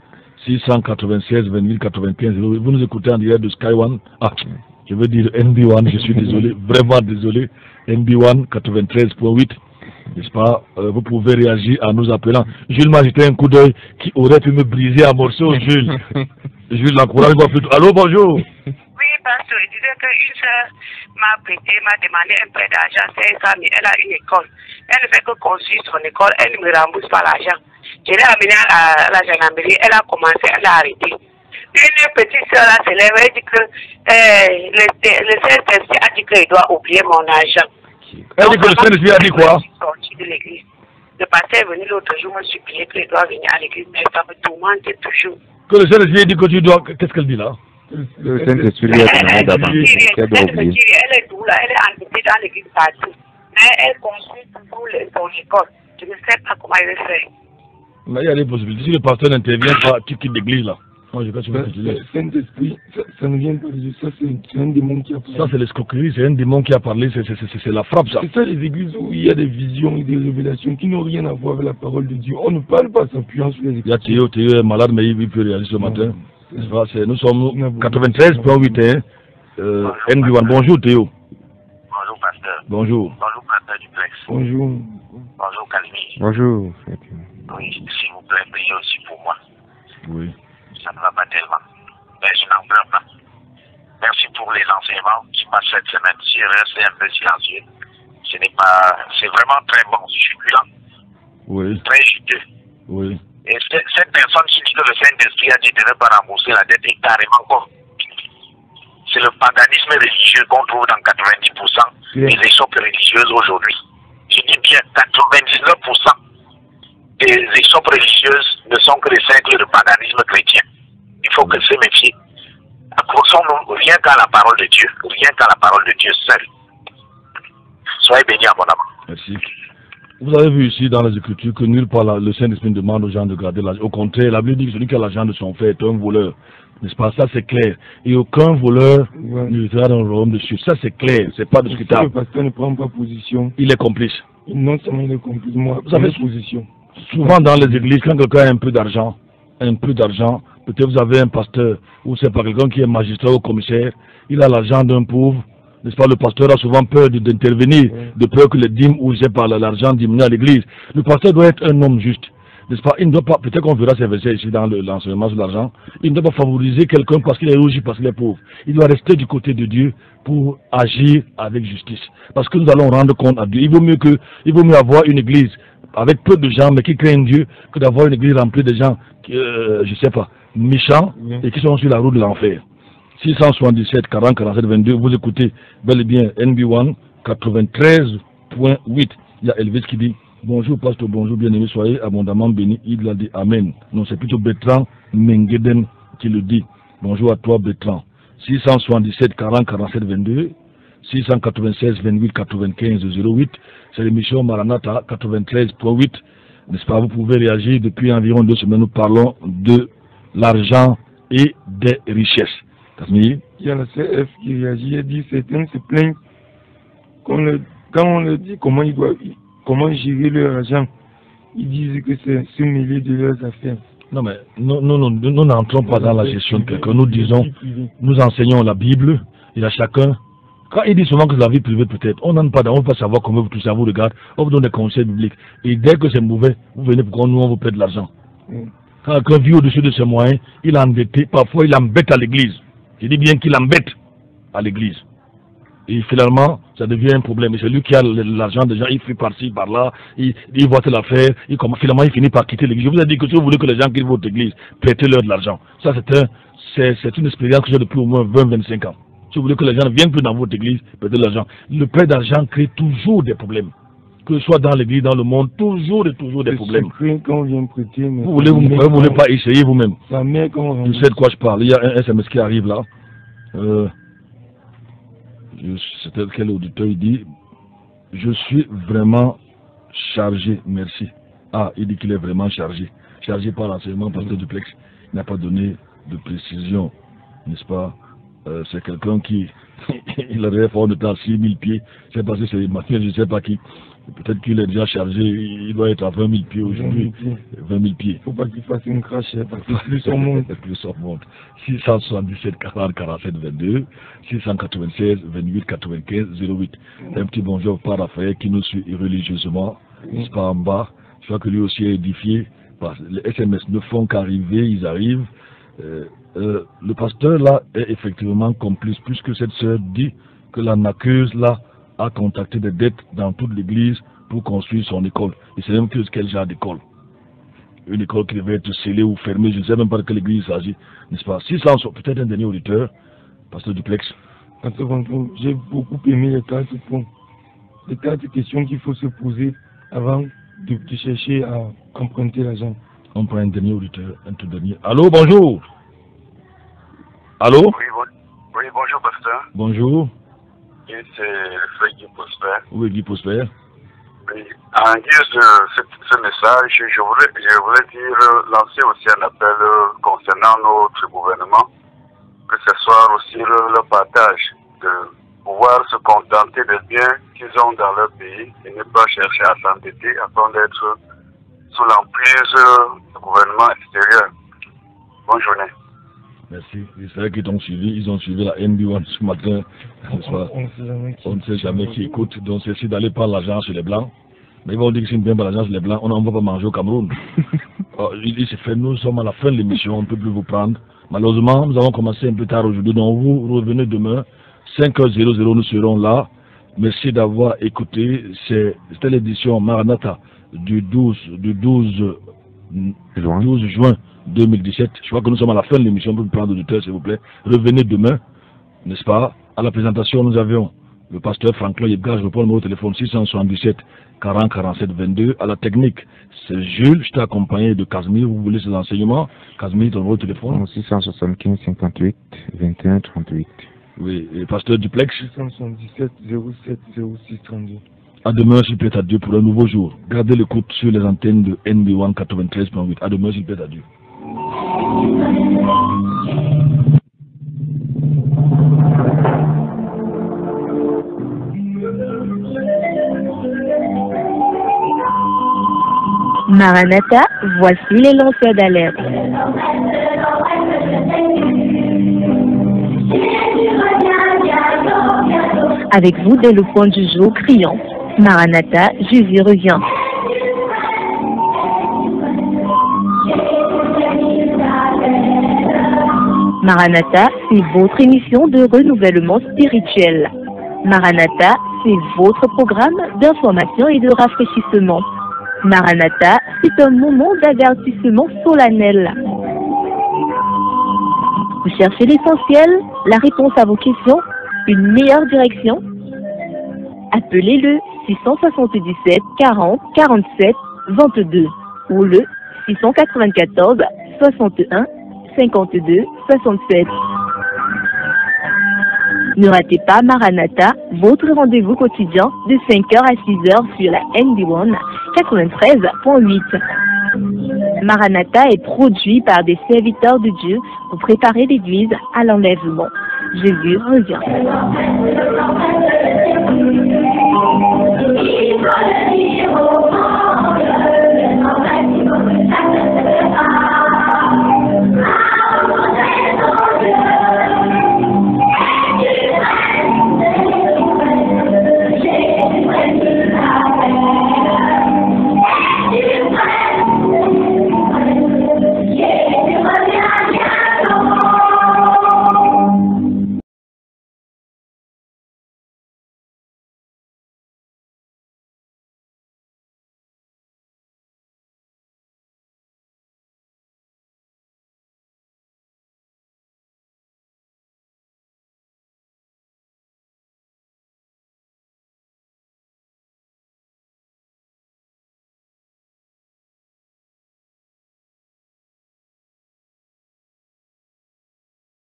696 28 95. Vous nous écoutez en direct de Sky One. Ah, je veux dire NB1, je suis désolé, vraiment désolé. NB1 93.8. N'est-ce pas? Vous pouvez réagir en nous appelant. Jules m'a jeté un coup d'œil qui aurait pu me briser en morceaux, Jules. Jules l'encourage plutôt. Allô, bonjour. Oui, pasteur, il disait qu'une soeur m'a prêté, m'a demandé un prêt d'argent, 500 000. Elle a une école. Elle ne fait que construire son école, elle ne me rembourse pas l'argent. Je l'ai amenée à la gendarmerie, elle a commencé, elle a arrêté. Une petite soeur là se lève, elle dit que le Saint-Esprit a dit qu'il doit oublier mon argent. Elle dit que le Saint-Esprit a dit quoi? Je suis sortie de l'église. Le pasteur est venu l'autre jour me supplier qu'il doit venir à l'église, mais ça me tourmente toujours. Que le Saint-Esprit dit que tu dois. Qu'est-ce qu'elle dit là? Le Saint-Esprit lui a demandé d'avancer. Elle est d'où là? Elle est endettée dans l'église partout. Mais elle construit toujours son école. Je ne sais pas comment elle va faire. Mais il y a des possibilités. Si le pasteur n'intervient pas, tu quittes l'église là. Moi, je vais pas Le Saint-Esprit, ça ne vient pas de Dieu. Ça, c'est un démon qui a parlé. Ça, c'est l'escroquerie, c'est un démon qui a parlé, c'est la frappe, ça. C'est ça les églises où il y a des visions et des révélations qui n'ont rien à voir avec la parole de Dieu. On ne parle pas s'appuyant sur les Il y a Théo est malade, mais il peut réagir ce matin. Nous sommes Non. 93.8, NB1. Bonjour Théo. Bonjour, pasteur. Bonjour. Bonjour, pasteur Duplex. Bonjour. Bonjour, Casimir. Bonjour. Oui, s'il vous plaît, priez aussi pour moi. Oui. Ça ne va pas tellement. Mais je n'en pleure pas. Merci pour les enseignements qui passent cette semaine. Si je reste un peu silencieux, ce n'est pas. C'est vraiment très bon, succulent, Oui. très juteux. Oui. Et cette personne qui dit que le Saint-Esprit a dit de ne pas rembourser la dette est carrément con. C'est le paganisme religieux qu'on trouve dans 90% des échoppes religieuses aujourd'hui. Je dis bien 99% des échoppes religieuses ne sont que des cercles de paganisme chrétien. Il faut que se méfier. Accrochons-nous rien qu'à la parole de Dieu, rien qu'à la parole de Dieu seul. Soyez bénis abondamment. Merci. Vous avez vu ici dans les Écritures que nulle part le Saint-Esprit demande aux gens de garder l'argent. Au contraire, la Bible dit que celui qui a l'argent de son frère est un voleur. N'est-ce pas? Ça, c'est clair. Et aucun voleur ne sera dans le royaume de Dieu. Ça, c'est clair. C'est pas discutable. Si le pasteur ne prend pas position, il est complice. Non seulement il est complice, moi, vous avez position. Souvent dans les églises, quand quelqu'un a un peu d'argent, peut-être vous avez un pasteur ou c'est pas quelqu'un qui est magistrat ou commissaire, il a l'argent d'un pauvre, n'est-ce pas? Le pasteur a souvent peur d'intervenir, de peur que les dîmes ou je sais pas l'argent diminue à l'église. Le pasteur doit être un homme juste, n'est-ce pas? Il ne doit pas, peut-être qu'on verra ces versets ici dans l'enseignement sur l'argent, il ne doit pas favoriser quelqu'un parce qu'il est rougi, parce qu'il est pauvre. Il doit rester du côté de Dieu pour agir avec justice. Parce que nous allons rendre compte à Dieu. Il vaut mieux avoir une église avec peu de gens, mais qui craignent Dieu, que d'avoir une église remplie de gens, je sais pas, méchants, et qui sont sur la route de l'enfer. 677 40 47 22, vous écoutez bel et bien NB1 93.8. Il y a Elvis qui dit bonjour pasteur, bonjour bien-aimé, soyez abondamment bénis. Il a dit Amen. Non, c'est plutôt Bertrand Mengeden qui le dit. Bonjour à toi Bertrand. 677 40 47 22, 696 28 95 08. C'est l'émission Maranatha 93.8. N'est-ce pas? Vous pouvez réagir depuis environ 2 semaines. Nous parlons de l'argent et des richesses. Il y a la CF qui réagit et dit certains se plaignent quand on leur dit comment gérer leur argent. Ils disent que c'est se mêler de leurs affaires. Non mais nous n'entrons pas dans la gestion de quelqu'un. Nous disons, nous enseignons la Bible et à chacun. Quand il dit souvent que c'est la vie privée peut-être, on n'en pas, on ne veut pas savoir comment vous touchez, ça vous regarde, on vous donne des conseils bibliques. Et dès que c'est mauvais, vous venez pour qu'on nous on vous paie de l'argent. Quand quelqu'un vit au-dessus de ses moyens, il est endetté, parfois il embête à l'église. Je dis bien qu'il embête à l'église. Et finalement, ça devient un problème. Et celui qui a l'argent déjà, il fait par-ci, par-là, il voit telle affaire, finalement il finit par quitter l'église. Je vous ai dit que si vous voulez que les gens quittent votre église, prêtez-leur de l'argent. Ça c'est une expérience que j'ai depuis au moins 20-25 ans. Si vous voulez que les gens ne viennent plus dans votre église, prêtez de l'argent. Le prêt d'argent crée toujours des problèmes. Que ce soit dans l'église, dans le monde, toujours des problèmes. Quand on vient prêter, mais vous voulez pas essayer vous-même. Je sais de quoi je parle. Il y a un SMS qui arrive là. C'était quel auditeur, il dit je suis vraiment chargé, merci. Ah, il dit qu'il est vraiment chargé. Chargé par l'enseignement, pasteur Duplex. Il n'a pas donné de précision, n'est-ce pas? C'est quelqu'un qui, il aurait fait de temps 6000 pieds. Je ne sais pas si c'est Mathieu, je ne sais pas qui. Peut-être qu'il est déjà chargé, il doit être à 20 000 pieds aujourd'hui. 20 000 pieds. Il ne faut pas qu'il fasse une crache, parce que plus on monte. Plus on monte. 677 40 47 22, 696 28 95 08. Un petit bonjour par Raphaël qui nous suit religieusement, n'est-ce pas, en bas. Je crois que lui aussi est édifié. Les SMS ne font qu'arriver, ils arrivent. Le pasteur là est effectivement complice, puisque cette sœur dit que la naqueuse là a contacté des dettes dans toute l'église pour construire son école. Et c'est même quel genre d'école. Une école qui devait être scellée ou fermée, je ne sais même pas de quelle église il s'agit, n'est-ce pas? 600, peut-être un dernier auditeur, pasteur Duplex. J'ai beaucoup aimé les 4 points. Les 4 questions qu'il faut se poser avant de chercher à emprunter l'argent. On prend un dernier auditeur, un tout dernier. Allô, bonjour. Allô? Oui, bonjour, pasteur. Bonjour. Et c'est le frère Guy Prosper. Oui, Guy Prosper. Oui. En guise de ce message, je voulais lancer aussi un appel concernant notre gouvernement, que ce soit aussi le partage, de pouvoir se contenter des biens qu'ils ont dans leur pays et ne pas chercher à s'endetter afin d'être sous l'emprise du gouvernement extérieur. Bonne journée. Merci. C'est vrai qu'ils ont suivi la NB1 ce matin. On ne sait jamais qui écoute. Donc c'est essayer d'aller prendre l'argent sur les Blancs. Mais ils vont dire que c'est une bien par l'argent sur les Blancs. On ne va pas manger au Cameroun. Il dit c'est fait, nous sommes à la fin de l'émission, on ne peut plus vous prendre. Malheureusement, nous avons commencé un peu tard aujourd'hui. Donc vous revenez demain, 5h00, nous serons là. Merci d'avoir écouté. C'était l'édition Maranatha du 12 juin 2017. Je crois que nous sommes à la fin de l'émission. Pour vous prendre l'auditeur, s'il vous plaît. Revenez demain, n'est-ce pas? À la présentation, nous avions le pasteur Franklin Yebga. Je reprends le numéro de téléphone 677 40 47 22. À la technique, c'est Jules. Je t'ai accompagné de Casimir. Vous voulez ces enseignements? Casimir, ton numéro de téléphone? 675 58 21 38. Oui, et pasteur Duplex? 677 07 06 32. À demain, s'il plaît à Dieu, pour un nouveau jour. Gardez l'écoute sur les antennes de NB1 93.8. À demain, s'il plaît à Dieu. Maranatha, voici les lanceurs d'alerte. Avec vous dès le point du jour criant. Maranatha, Jésus revient. Maranatha, c'est votre émission de renouvellement spirituel. Maranatha, c'est votre programme d'information et de rafraîchissement. Maranatha, c'est un moment d'avertissement solennel. Vous cherchez l'essentiel, la réponse à vos questions, une meilleure direction? Appelez le 677 40 47 22 ou le 694 61 52 67. Ne ratez pas Maranatha, votre rendez-vous quotidien de 5h à 6h sur la NB1 93.8. Maranatha est produit par des serviteurs de Dieu pour préparer l'Église à l'enlèvement. Jésus revient.